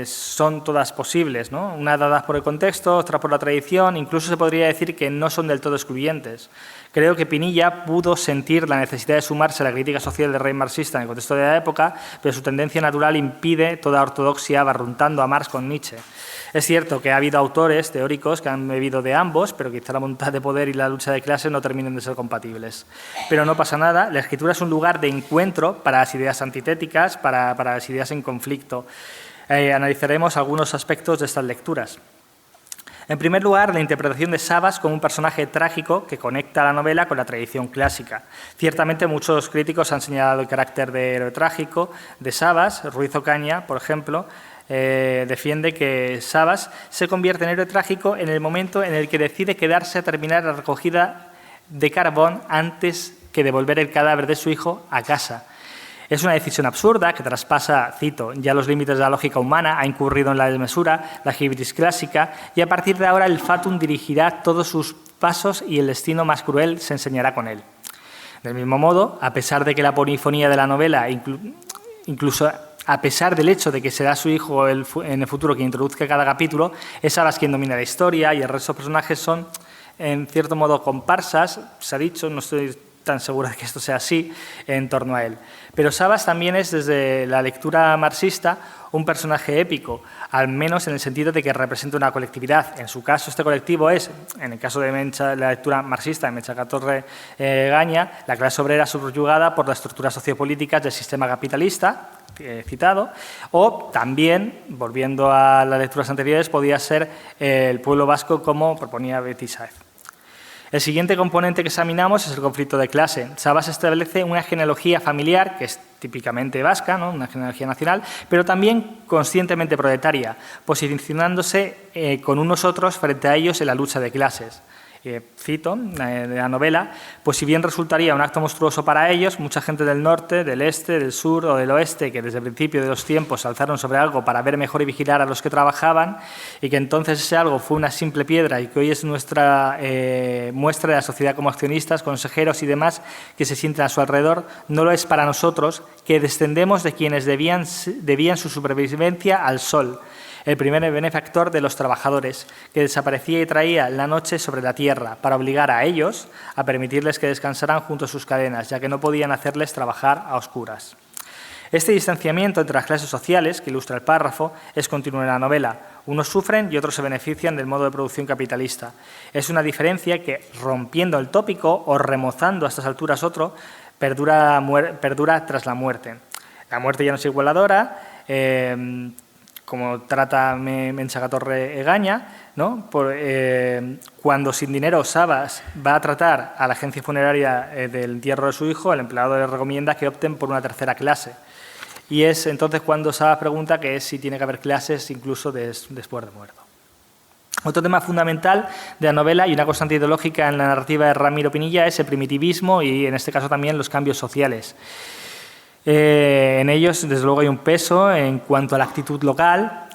S4: son todas posibles, ¿no? Una dada por el contexto, otra por la tradición, incluso se podría decir que no son del todo excluyentes. Creo que Pinilla pudo sentir la necesidad de sumarse a la crítica social del rey marxista en el contexto de la época, pero su tendencia natural impide toda ortodoxia, barruntando a Marx con Nietzsche. Es cierto que ha habido autores teóricos que han bebido de ambos, pero quizá la voluntad de poder y la lucha de clases no terminen de ser compatibles. Pero no pasa nada, la escritura es un lugar de encuentro para las ideas antitéticas, para las ideas en conflicto. Analizaremos algunos aspectos de estas lecturas. En primer lugar, la interpretación de Sabas como un personaje trágico que conecta la novela con la tradición clásica. Ciertamente, muchos críticos han señalado el carácter de héroe trágico de Sabas. Ruiz Ocaña, por ejemplo, defiende que Sabas se convierte en héroe trágico en el momento en el que decide quedarse a terminar la recogida de carbón antes que devolver el cadáver de su hijo a casa. Es una decisión absurda que traspasa, cito, ya los límites de la lógica humana, ha incurrido en la desmesura, la hibris clásica, y a partir de ahora el fatum dirigirá todos sus pasos y el destino más cruel se enseñará con él. Del mismo modo, a pesar de que la polifonía de la novela, incluso a pesar del hecho de que será su hijo en el futuro quien introduzca cada capítulo, es Sabas quien domina la historia y el resto de personajes son, en cierto modo, comparsas, se ha dicho, no estoy tan segura de que esto sea así, en torno a él. Pero Sabas también es, desde la lectura marxista, un personaje épico, al menos en el sentido de que representa una colectividad. En su caso, este colectivo es, en el caso de la lectura marxista de Menchaca-Torre Egaña, la clase obrera subyugada por las estructuras sociopolíticas del sistema capitalista, citado, o también, volviendo a las lecturas anteriores, podía ser el pueblo vasco, como proponía Beatriz Sáez. El siguiente componente que examinamos es el conflicto de clase. Sabas establece una genealogía familiar, que es típicamente vasca, ¿no? Una genealogía nacional, pero también conscientemente proletaria, posicionándose con unos otros frente a ellos en la lucha de clases. Cito de la novela, pues si bien resultaría un acto monstruoso para ellos, mucha gente del norte, del este, del sur o del oeste, que desde el principio de los tiempos se alzaron sobre algo para ver mejor y vigilar a los que trabajaban, y que entonces ese algo fue una simple piedra y que hoy es nuestra muestra de la sociedad como accionistas, consejeros y demás que se sienten a su alrededor, no lo es para nosotros, que descendemos de quienes debían su supervivencia al sol, el primer benefactor de los trabajadores, que desaparecía y traía la noche sobre la tierra para obligar a ellos a permitirles que descansaran junto a sus cadenas, ya que no podían hacerles trabajar a oscuras. Este distanciamiento entre las clases sociales, que ilustra el párrafo, es continuo en la novela. Unos sufren y otros se benefician del modo de producción capitalista. Es una diferencia que, rompiendo el tópico o remozando a estas alturas otro, perdura tras la muerte. La muerte ya no es igualadora, como trata Menchaca-Torre Egaña, ¿no? Cuando sin dinero Sabas va a tratar a la agencia funeraria del entierro de su hijo, el empleado le recomienda que opten por una tercera clase. Y es entonces cuando Sabas pregunta que es si tiene que haber clases incluso después de muerto. Otro tema fundamental de la novela y una constante ideológica en la narrativa de Ramiro Pinilla es el primitivismo y, en este caso, también los cambios sociales. En ellos, desde luego, hay un peso en cuanto a la actitud local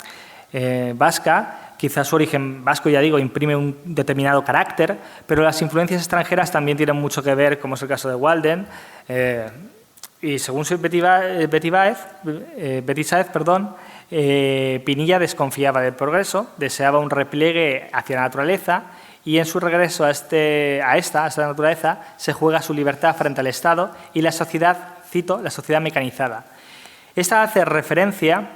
S4: vasca. Quizás su origen vasco, ya digo, imprime un determinado carácter, pero las influencias extranjeras también tienen mucho que ver, como es el caso de Walden. Y según Beatriz Sáez, Pinilla desconfiaba del progreso, deseaba un repliegue hacia la naturaleza y en su regreso a esta naturaleza se juega su libertad frente al Estado y la sociedad, cito, la sociedad mecanizada. Esta hace referencia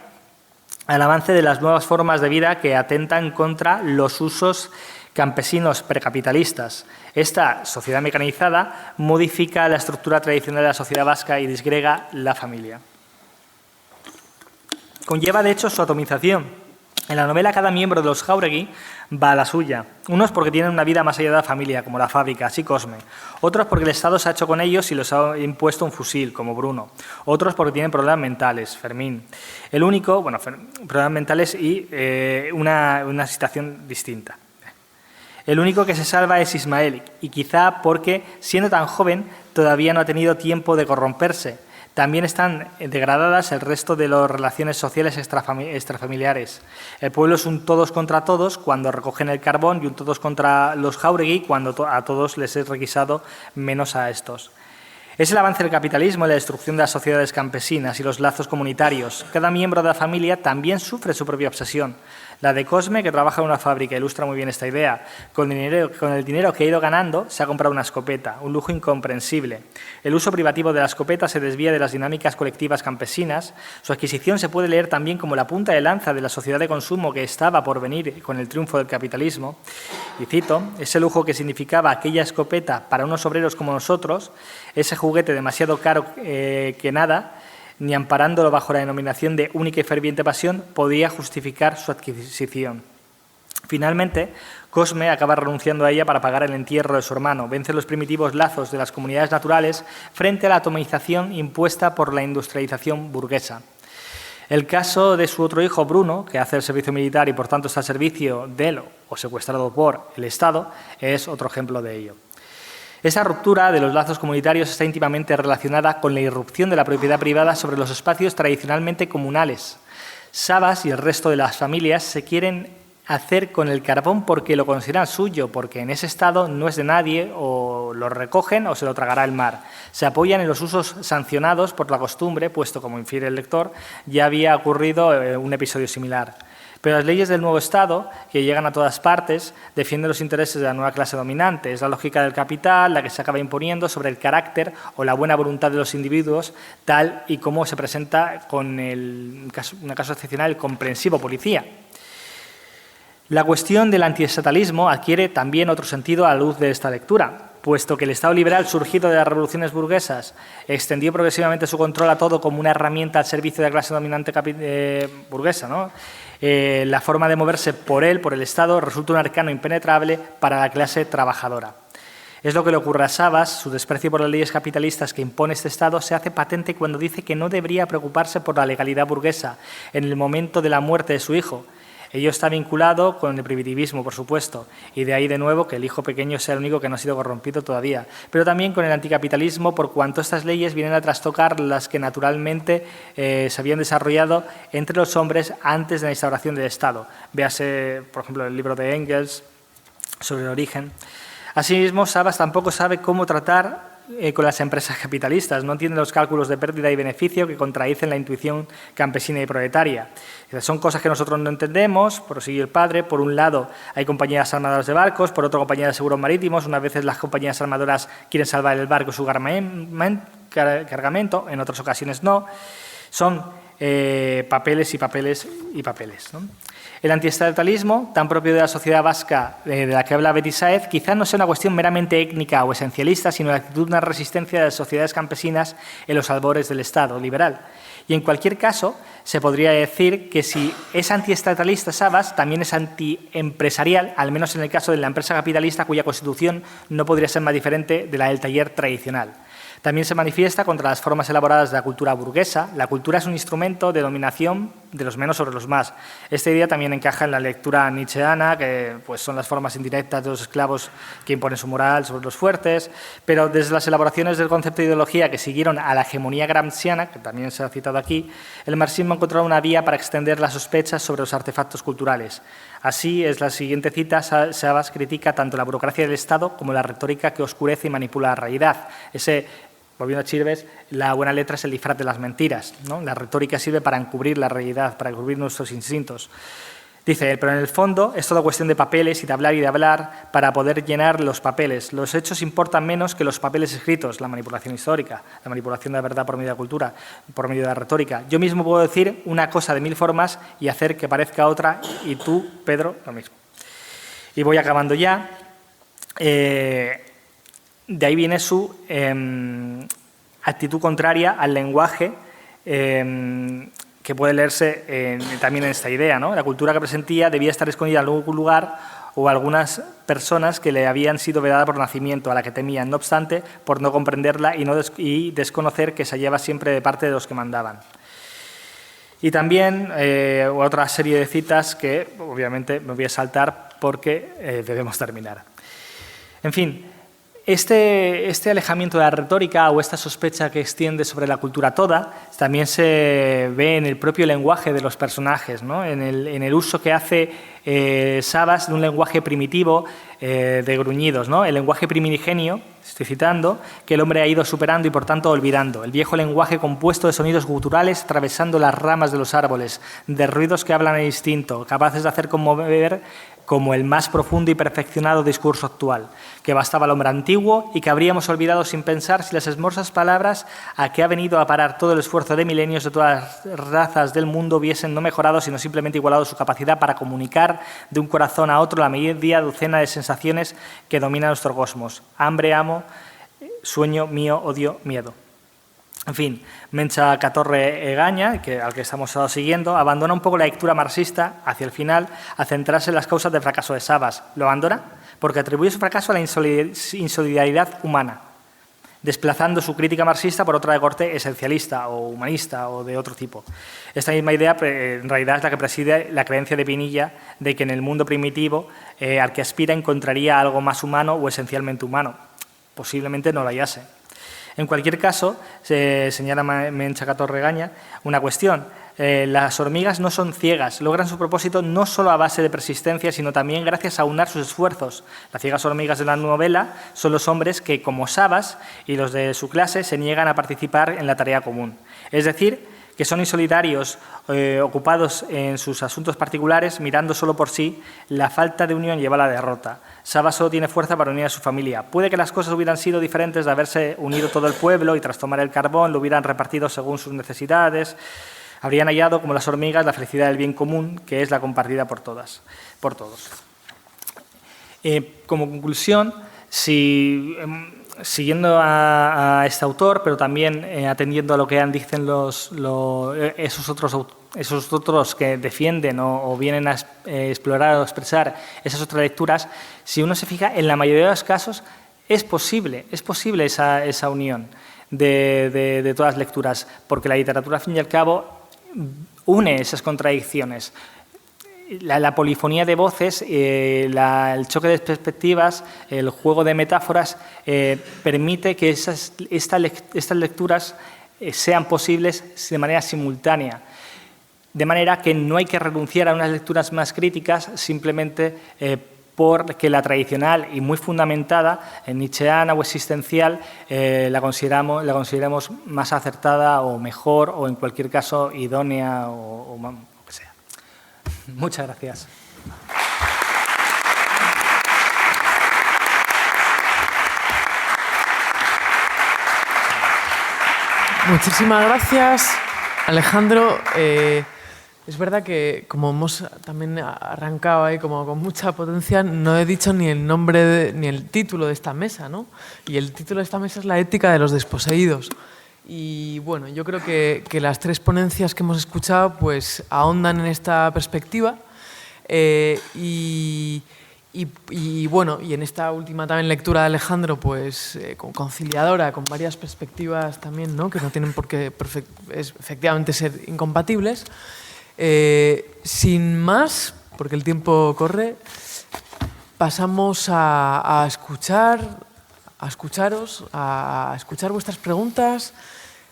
S4: al avance de las nuevas formas de vida que atentan contra los usos campesinos precapitalistas. Esta sociedad mecanizada modifica la estructura tradicional de la sociedad vasca y disgrega la familia. Conlleva, de hecho, su atomización. En la novela, cada miembro de los Jáuregui va a la suya. Unos porque tienen una vida más allá de la familia, como la fábrica, así Cosme. Otros porque el Estado se ha hecho con ellos y les ha impuesto un fusil, como Bruno. Otros porque tienen problemas mentales, Fermín. El único, bueno, problemas mentales y una situación distinta. El único que se salva es Ismael, y quizá porque, siendo tan joven, todavía no ha tenido tiempo de corromperse. También están degradadas el resto de las relaciones sociales extrafamiliares. El pueblo es un todos contra todos cuando recogen el carbón y un todos contra los Jáuregui cuando a todos les es requisado menos a estos. Es el avance del capitalismo y la destrucción de las sociedades campesinas y los lazos comunitarios. Cada miembro de la familia también sufre su propia obsesión. La de Cosme, que trabaja en una fábrica, ilustra muy bien esta idea. Con el dinero que ha ido ganando, se ha comprado una escopeta, un lujo incomprensible. El uso privativo de la escopeta se desvía de las dinámicas colectivas campesinas. Su adquisición se puede leer también como la punta de lanza de la sociedad de consumo que estaba por venir con el triunfo del capitalismo. Y cito, ese lujo que significaba aquella escopeta para unos obreros como nosotros, ese juguete demasiado caro que nada, ni amparándolo bajo la denominación de única y ferviente pasión, podía justificar su adquisición. Finalmente, Cosme acaba renunciando a ella para pagar el entierro de su hermano, vence los primitivos lazos de las comunidades naturales frente a la atomización impuesta por la industrialización burguesa. El caso de su otro hijo, Bruno, que hace el servicio militar y por tanto está al servicio de él o secuestrado por el Estado, es otro ejemplo de ello. Esa ruptura de los lazos comunitarios está íntimamente relacionada con la irrupción de la propiedad privada sobre los espacios tradicionalmente comunales. Sabas y el resto de las familias se quieren hacer con el carbón porque lo consideran suyo, porque en ese estado no es de nadie, o lo recogen o se lo tragará el mar. Se apoyan en los usos sancionados por la costumbre, puesto, como infiere el lector, ya había ocurrido un episodio similar. Pero las leyes del nuevo Estado, que llegan a todas partes, defienden los intereses de la nueva clase dominante. Es la lógica del capital la que se acaba imponiendo sobre el carácter o la buena voluntad de los individuos, tal y como se presenta con un caso excepcional, el comprensivo policía. La cuestión del antiestatalismo adquiere también otro sentido a la luz de esta lectura, puesto que el Estado liberal surgido de las revoluciones burguesas extendió progresivamente su control a todo como una herramienta al servicio de la clase dominante burguesa, ¿no? La forma de moverse por el Estado, resulta un arcano impenetrable para la clase trabajadora. Es lo que le ocurre a Sabas. Su desprecio por las leyes capitalistas que impone este Estado se hace patente cuando dice que no debería preocuparse por la legalidad burguesa en el momento de la muerte de su hijo. Ello está vinculado con el primitivismo, por supuesto, y de ahí de nuevo que el hijo pequeño sea el único que no ha sido corrompido todavía, pero también con el anticapitalismo, por cuanto estas leyes vienen a trastocar las que naturalmente se habían desarrollado entre los hombres antes de la instauración del Estado. Véase, por ejemplo, el libro de Engels sobre el origen. Asimismo, Sabas tampoco sabe cómo tratar con las empresas capitalistas, no entiende los cálculos de pérdida y beneficio que contradicen la intuición campesina y proletaria. Son cosas que nosotros no entendemos, prosigue el padre. Por un lado, hay compañías armadoras de barcos, por otro, compañías de seguros marítimos. Unas veces las compañías armadoras quieren salvar el barco y su cargamento, en otras ocasiones no. Son papeles y papeles y papeles, ¿no? El antiestatalismo, tan propio de la sociedad vasca de la que habla Betis Sáez, quizás no sea una cuestión meramente étnica o esencialista, sino la actitud de una resistencia de las sociedades campesinas en los albores del Estado liberal. Y en cualquier caso, se podría decir que si es antiestatalista Sabas, también es antiempresarial, al menos en el caso de la empresa capitalista, cuya constitución no podría ser más diferente de la del taller tradicional. También se manifiesta contra las formas elaboradas de la cultura burguesa. La cultura es un instrumento de dominación de los menos sobre los más. Esta idea también encaja en la lectura nietzscheana, que pues, son las formas indirectas de los esclavos que imponen su moral sobre los fuertes, pero desde las elaboraciones del concepto de ideología que siguieron a la hegemonía gramsciana, que también se ha citado aquí, el marxismo ha encontrado una vía para extender las sospechas sobre los artefactos culturales. Así es la siguiente cita. Sabas critica tanto la burocracia del Estado como la retórica que oscurece y manipula la realidad. Volviendo a Chirves, la buena letra es el disfraz de las mentiras, ¿no? La retórica sirve para encubrir la realidad, para encubrir nuestros instintos. Dice él, pero en el fondo es toda cuestión de papeles y de hablar para poder llenar los papeles. Los hechos importan menos que los papeles escritos, la manipulación histórica, la manipulación de la verdad por medio de la cultura, por medio de la retórica. Yo mismo puedo decir una cosa de 1000 formas y hacer que parezca otra, y tú, Pedro, lo mismo. Y voy acabando ya. De ahí viene su actitud contraria al lenguaje que puede leerse también en esta idea, ¿no? La cultura que presentía debía estar escondida en algún lugar o algunas personas que le habían sido vedada por nacimiento, a la que temían, no obstante, por no comprenderla y desconocer que se hallaba siempre de parte de los que mandaban. Y también otra serie de citas que obviamente me voy a saltar porque debemos terminar. En fin, este alejamiento de la retórica o esta sospecha que extiende sobre la cultura toda también se ve en el propio lenguaje de los personajes, ¿no? En el uso que hace Sabas de un lenguaje primitivo de gruñidos, ¿no? El lenguaje primigenio, estoy citando, que el hombre ha ido superando y por tanto olvidando. El viejo lenguaje compuesto de sonidos guturales atravesando las ramas de los árboles, de ruidos que hablan el instinto, capaces de hacer conmover como el más profundo y perfeccionado discurso actual, que bastaba al hombre antiguo y que habríamos olvidado sin pensar si las hermosas palabras a que ha venido a parar todo el esfuerzo de milenios de todas las razas del mundo hubiesen no mejorado, sino simplemente igualado su capacidad para comunicar de un corazón a otro la media docena de sensaciones que dominan nuestro cosmos. Hambre, amo, sueño, mío, odio, miedo. En fin, Mencha Catorre Egaña, al que estamos siguiendo, abandona un poco la lectura marxista hacia el final a centrarse en las causas del fracaso de Sabas. ¿Lo abandona? Porque atribuye su fracaso a la insolidaridad humana. desplazando su crítica marxista por otra de corte esencialista o humanista o de otro tipo. Esta misma idea en realidad es la que preside la creencia de Pinilla de que en el mundo primitivo al que aspira encontraría algo más humano o esencialmente humano. Posiblemente no lo hallase. En cualquier caso, señala Menchacator Regaña, una cuestión. Las hormigas no son ciegas, logran su propósito no solo a base de persistencia, sino también gracias a aunar sus esfuerzos. Las ciegas hormigas de la novela son los hombres que, como Sabas y los de su clase, se niegan a participar en la tarea común. Es decir, que son insolidarios, ocupados en sus asuntos particulares, mirando solo por sí, la falta de unión lleva a la derrota. Sabas solo tiene fuerza para unir a su familia. Puede que las cosas hubieran sido diferentes de haberse unido todo el pueblo y tras tomar el carbón lo hubieran repartido según sus necesidades. Habrían hallado, como las hormigas, la felicidad del bien común, que es la compartida por todos. Como conclusión, siguiendo a este autor, pero también atendiendo a lo que dicen esos otros que defienden o vienen a explorar o expresar esas otras lecturas, si uno se fija, en la mayoría de los casos es posible esa unión de todas las lecturas, porque la literatura, al fin y al cabo, une esas contradicciones. La polifonía de voces, el choque de perspectivas, el juego de metáforas permite que estas lecturas sean posibles de manera simultánea. De manera que no hay que renunciar a unas lecturas más críticas simplemente porque la tradicional y muy fundamentada, nietzscheana o existencial, la consideremos más acertada o mejor o en cualquier caso idónea o lo que sea. Muchas gracias.
S1: Muchísimas gracias, Alejandro. Es verdad que, como hemos también arrancado ahí como con mucha potencia, no he dicho ni el nombre ni el título de esta mesa, ¿no? Y el título de esta mesa es La ética de los desposeídos. Y bueno, yo creo que las tres ponencias que hemos escuchado pues ahondan en esta perspectiva y bueno, y en esta última también lectura de Alejandro, pues conciliadora, con varias perspectivas también, ¿no? Que no tienen por qué efectivamente ser incompatibles. Sin más, porque el tiempo corre, pasamos a escucharos, a escuchar vuestras preguntas.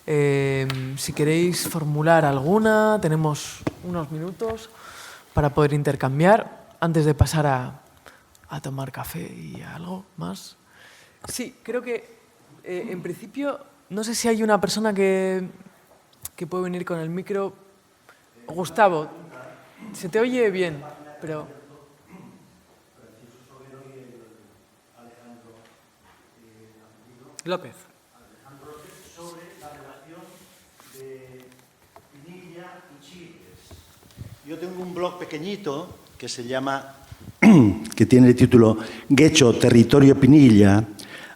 S1: Si queréis formular alguna, tenemos unos minutos para poder intercambiar antes de pasar a tomar café y algo más. Sí, creo que en principio, no sé si hay una persona que puede venir con el micro. Gustavo, se te oye bien, pero...
S4: López.
S5: Alejandro López, sobre la relación de Pinilla y Chirves. Yo tengo un blog pequeñito que se llama, que tiene el título Guecho, Territorio Pinilla.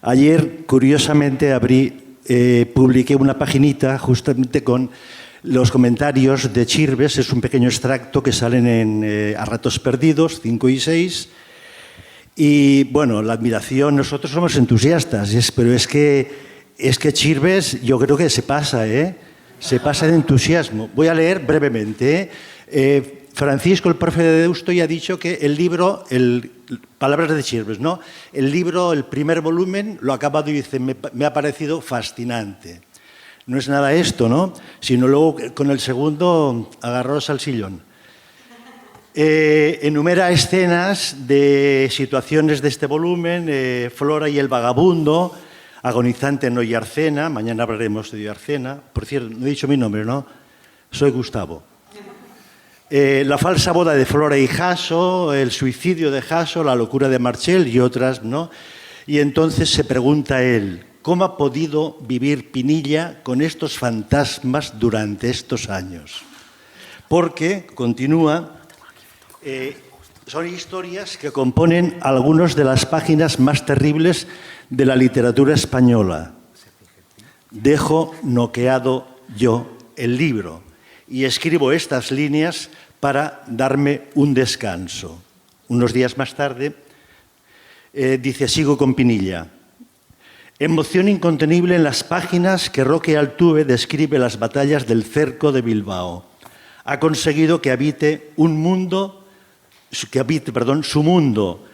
S5: Ayer, curiosamente, publiqué una paginita justamente con los comentarios de Chirves. Es un pequeño extracto que salen en A Ratos Perdidos, 5 y 6. Y bueno, la admiración, nosotros somos entusiastas, pero es que Chirves yo creo que se pasa, se pasa de entusiasmo. Voy a leer brevemente. Francisco, el profe de Deusto, ya ha dicho que el libro, palabras de Chirves, ¿no? El libro, el primer volumen, lo ha acabado y dice, me ha parecido fascinante. No es nada esto, ¿no? Sino luego con el segundo, agarraros al sillón. Enumera escenas de situaciones de este volumen, Flora y el vagabundo, agonizante en Oyarcena, mañana hablaremos de Oyarcena. Por cierto, no he dicho mi nombre, ¿no? Soy Gustavo. La falsa boda de Flora y Jaso, el suicidio de Jaso, la locura de Marchel y otras, ¿no? Y entonces se pregunta él, ¿cómo ha podido vivir Pinilla con estos fantasmas durante estos años? Porque, continúa, son historias que componen algunas de las páginas más terribles de la literatura española. Dejo noqueado yo el libro y escribo estas líneas para darme un descanso. Unos días más tarde, dice, sigo con Pinilla. Emoción incontenible en las páginas que Roque Altuve describe las batallas del cerco de Bilbao. Ha conseguido que habite su mundo,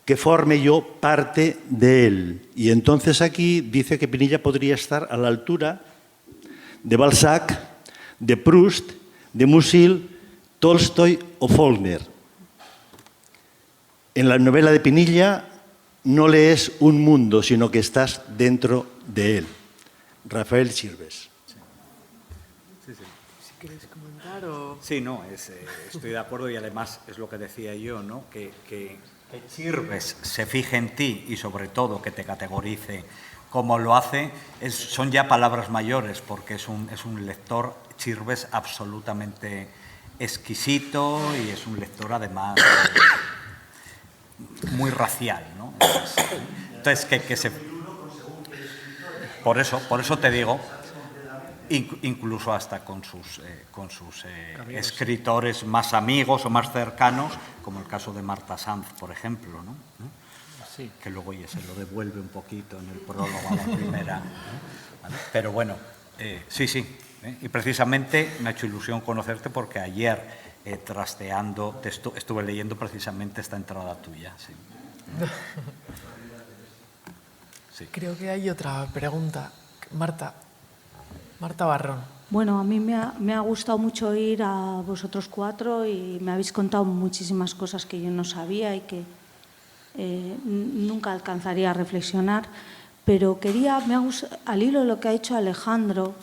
S5: que forme yo parte de él. Y entonces aquí dice que Pinilla podría estar a la altura de Balzac, de Proust, de Musil, Tolstoy o Faulkner. En la novela de Pinilla no lees un mundo, sino que estás dentro de él. Rafael Chirves.
S1: Si queréis comentar o...
S2: Sí, no, estoy de acuerdo y además es lo que decía yo, ¿no? Que Chirves se fije en ti y sobre todo que te categorice como lo hace, son ya palabras mayores porque es un lector, Chirves, absolutamente exquisito y es un lector además muy racial, ¿no? Entonces, por eso te digo, incluso hasta con sus escritores más amigos o más cercanos, como el caso de Marta Sanz, por ejemplo, ¿no?
S4: Sí.
S2: Que luego ya se lo devuelve un poquito en el prólogo a la primera, ¿no? ¿Vale? Pero bueno, sí. Y precisamente me ha hecho ilusión conocerte porque ayer, trasteando, estuve leyendo precisamente esta entrada tuya. Sí. Sí.
S1: Creo que hay otra pregunta. Marta Barrón.
S6: Bueno, a mí me ha gustado mucho oír a vosotros cuatro y me habéis contado muchísimas cosas que yo no sabía y que nunca alcanzaría a reflexionar, pero al hilo de lo que ha hecho Alejandro,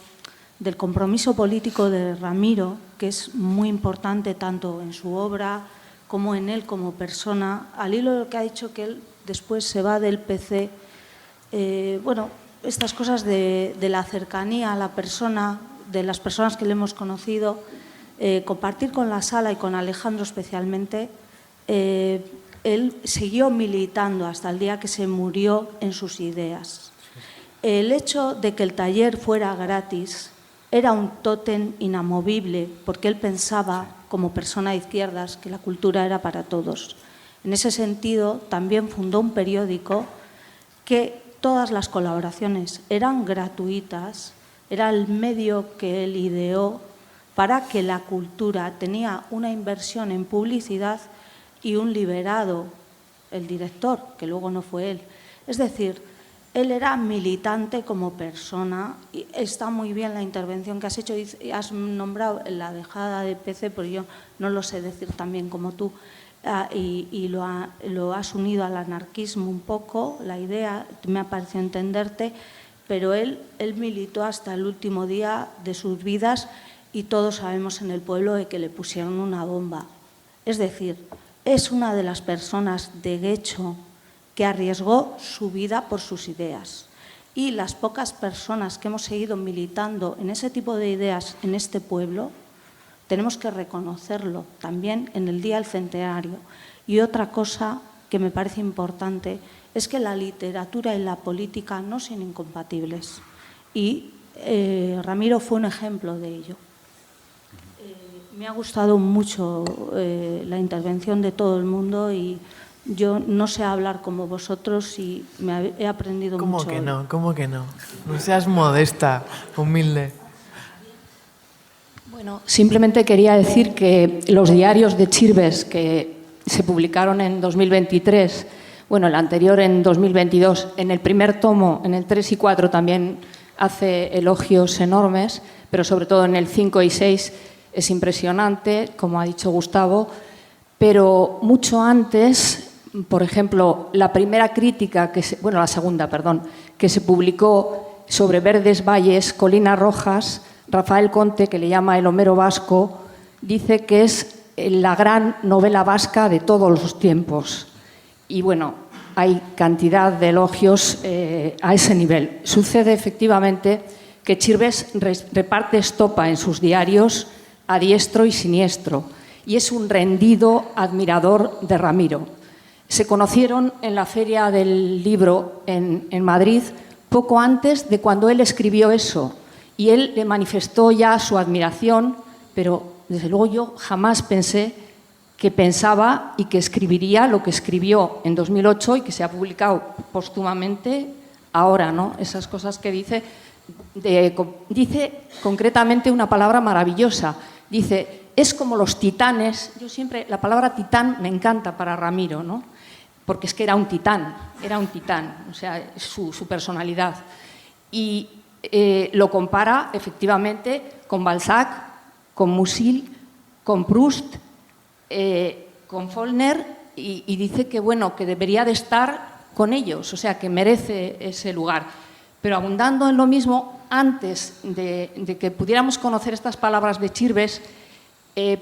S6: del compromiso político de Ramiro, que es muy importante tanto en su obra como en él como persona, al hilo de lo que ha dicho que él después se va del PC, estas cosas de la cercanía a la persona, de las personas que le hemos conocido, compartir con la sala y con Alejandro especialmente, él siguió militando hasta el día que se murió en sus ideas. El hecho de que el taller fuera gratis era un tótem inamovible porque él pensaba, como persona de izquierdas, que la cultura era para todos. En ese sentido, también fundó un periódico que todas las colaboraciones eran gratuitas, era el medio que él ideó para que la cultura tenía una inversión en publicidad y un liberado, el director, que luego no fue él. Es decir, él era militante como persona y está muy bien la intervención que has hecho y has nombrado la dejada de PC, pero yo no lo sé decir tan bien como tú. Y lo has unido al anarquismo un poco, la idea, me ha parecido entenderte, pero él militó hasta el último día de sus vidas y todos sabemos en el pueblo de que le pusieron una bomba. Es decir, es una de las personas de Guecho que arriesgó su vida por sus ideas. Y las pocas personas que hemos seguido militando en ese tipo de ideas en este pueblo, tenemos que reconocerlo también en el Día del Centenario. Y otra cosa que me parece importante es que la literatura y la política no son incompatibles. Y Ramiro fue un ejemplo de ello. Me ha gustado mucho la intervención de todo el mundo y yo no sé hablar como vosotros y he aprendido mucho.
S1: ¿Cómo que no? No seas modesta, humilde.
S6: Bueno, simplemente quería decir que los diarios de Chirves que se publicaron en 2023, bueno, el anterior en 2022, en el primer tomo, en el 3 y 4 también hace elogios enormes, pero sobre todo en el 5 y 6 es impresionante, como ha dicho Gustavo, pero mucho antes, por ejemplo, la segunda, que se publicó sobre Verdes Valles, Colinas Rojas, Rafael Conte, que le llama el Homero vasco, dice que es la gran novela vasca de todos los tiempos. Y bueno, hay cantidad de elogios a ese nivel. Sucede efectivamente que Chirves reparte estopa en sus diarios a diestro y siniestro y es un rendido admirador de Ramiro. Se conocieron en la Feria del Libro en Madrid poco antes de cuando él escribió eso y él le manifestó ya su admiración, pero desde luego yo jamás pensé que pensaba y que escribiría lo que escribió en 2008 y que se ha publicado póstumamente
S7: ahora, ¿no? Esas cosas que dice, dice concretamente una palabra maravillosa. Dice, es como los titanes. Yo siempre, la palabra titán me encanta para Ramiro, ¿no? Porque es que era un titán, o sea, su personalidad. Y lo compara efectivamente con Balzac, con Musil, con Proust, con Faulkner, y dice que, bueno, que debería de estar con ellos, o sea, que merece ese lugar. Pero abundando en lo mismo, antes de que pudiéramos conocer estas palabras de Chirves,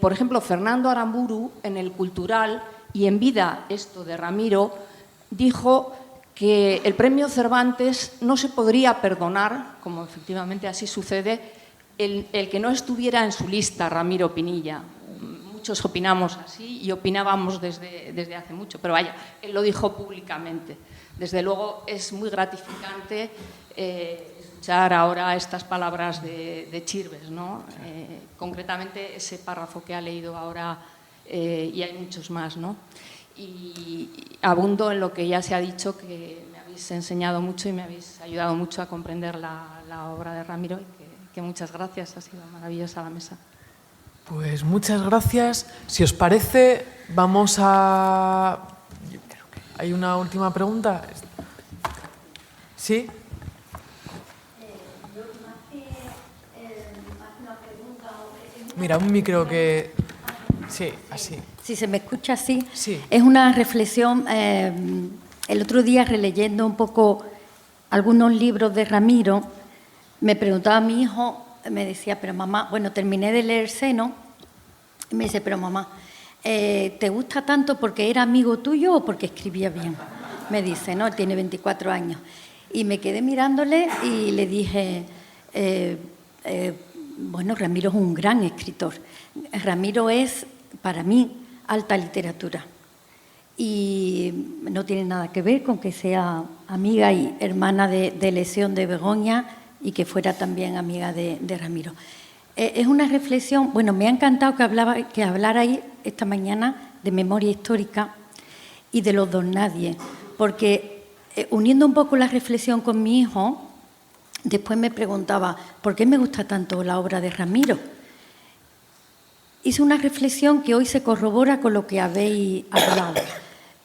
S7: por ejemplo, Fernando Aramburu, en El Cultural, y en vida esto de Ramiro, dijo que el premio Cervantes no se podría perdonar, como efectivamente así sucede, el que no estuviera en su lista Ramiro Pinilla. Muchos opinamos así y opinábamos desde hace mucho, pero vaya, él lo dijo públicamente. Desde luego es muy gratificante escuchar ahora estas palabras de Chirves, ¿no? Concretamente ese párrafo que ha leído ahora, y hay muchos más, ¿no? Y abundo en lo que ya se ha dicho, que me habéis enseñado mucho y me habéis ayudado mucho a comprender la obra de Ramiro, y que muchas gracias, ha sido maravillosa la mesa.
S1: Pues muchas gracias. Si os parece, vamos a... ¿Hay una última pregunta? ¿Sí? Mira, un micro que... Sí, así.
S8: Si se me escucha así,
S1: Sí.
S8: Es una reflexión. El otro día, releyendo un poco algunos libros de Ramiro, me preguntaba a mi hijo, me decía, pero mamá, bueno, terminé de leer Seno, y me dice, pero mamá, ¿te gusta tanto porque era amigo tuyo o porque escribía bien? Me dice, ¿no? Tiene 24 años. Y me quedé mirándole y le dije, bueno, Ramiro es un gran escritor. Ramiro es, para mí, alta literatura. Y no tiene nada que ver con que sea amiga y hermana de Leción de Begoña y que fuera también amiga de Ramiro. Es una reflexión, bueno, me ha encantado que hablara ahí esta mañana de memoria histórica y de los don nadie, porque uniendo un poco la reflexión con mi hijo, después me preguntaba, ¿por qué me gusta tanto la obra de Ramiro? Hice una reflexión que hoy se corrobora con lo que habéis hablado.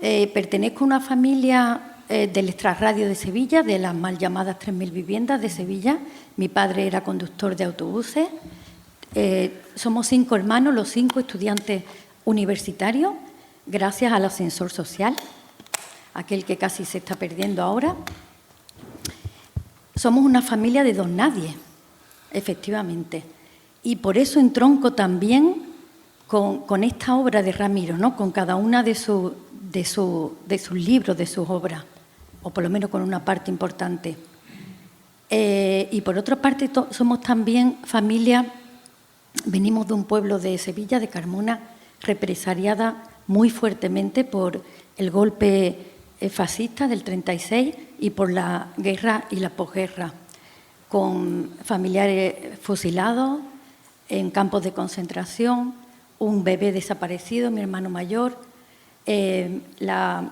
S8: Pertenezco a una familia del extrarradio de Sevilla, de las mal llamadas 3.000 viviendas de Sevilla. Mi padre era conductor de autobuses. Somos 5 hermanos, los 5 estudiantes universitarios, gracias al ascensor social, aquel que casi se está perdiendo ahora. Somos una familia de don nadie, efectivamente. Y por eso entronco también con esta obra de Ramiro, ¿no? Con cada una de sus libros, de sus obras, o por lo menos con una parte importante. Y por otra parte, somos también familia, venimos de un pueblo de Sevilla, de Carmona, represaliada muy fuertemente por el golpe fascista del 36 y por la guerra y la posguerra, con familiares fusilados en campos de concentración, un bebé desaparecido, mi hermano mayor, la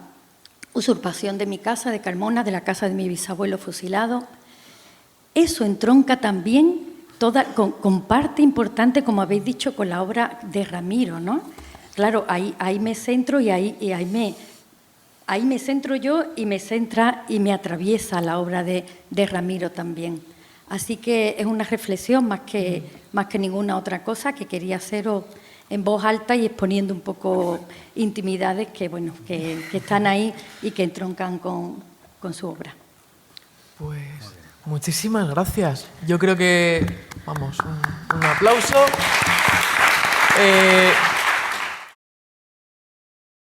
S8: usurpación de mi casa, de Carmona, de la casa de mi bisabuelo fusilado. Eso entronca también con parte importante, como habéis dicho, con la obra de Ramiro, ¿no? Claro, ahí me centro y ahí me centro yo y me centra y me atraviesa la obra de Ramiro también. Así que es una reflexión más que ninguna otra cosa que quería haceros en voz alta y exponiendo un poco intimidades que están ahí y que entroncan con su obra.
S1: Pues muchísimas gracias. Yo creo que, vamos, un aplauso.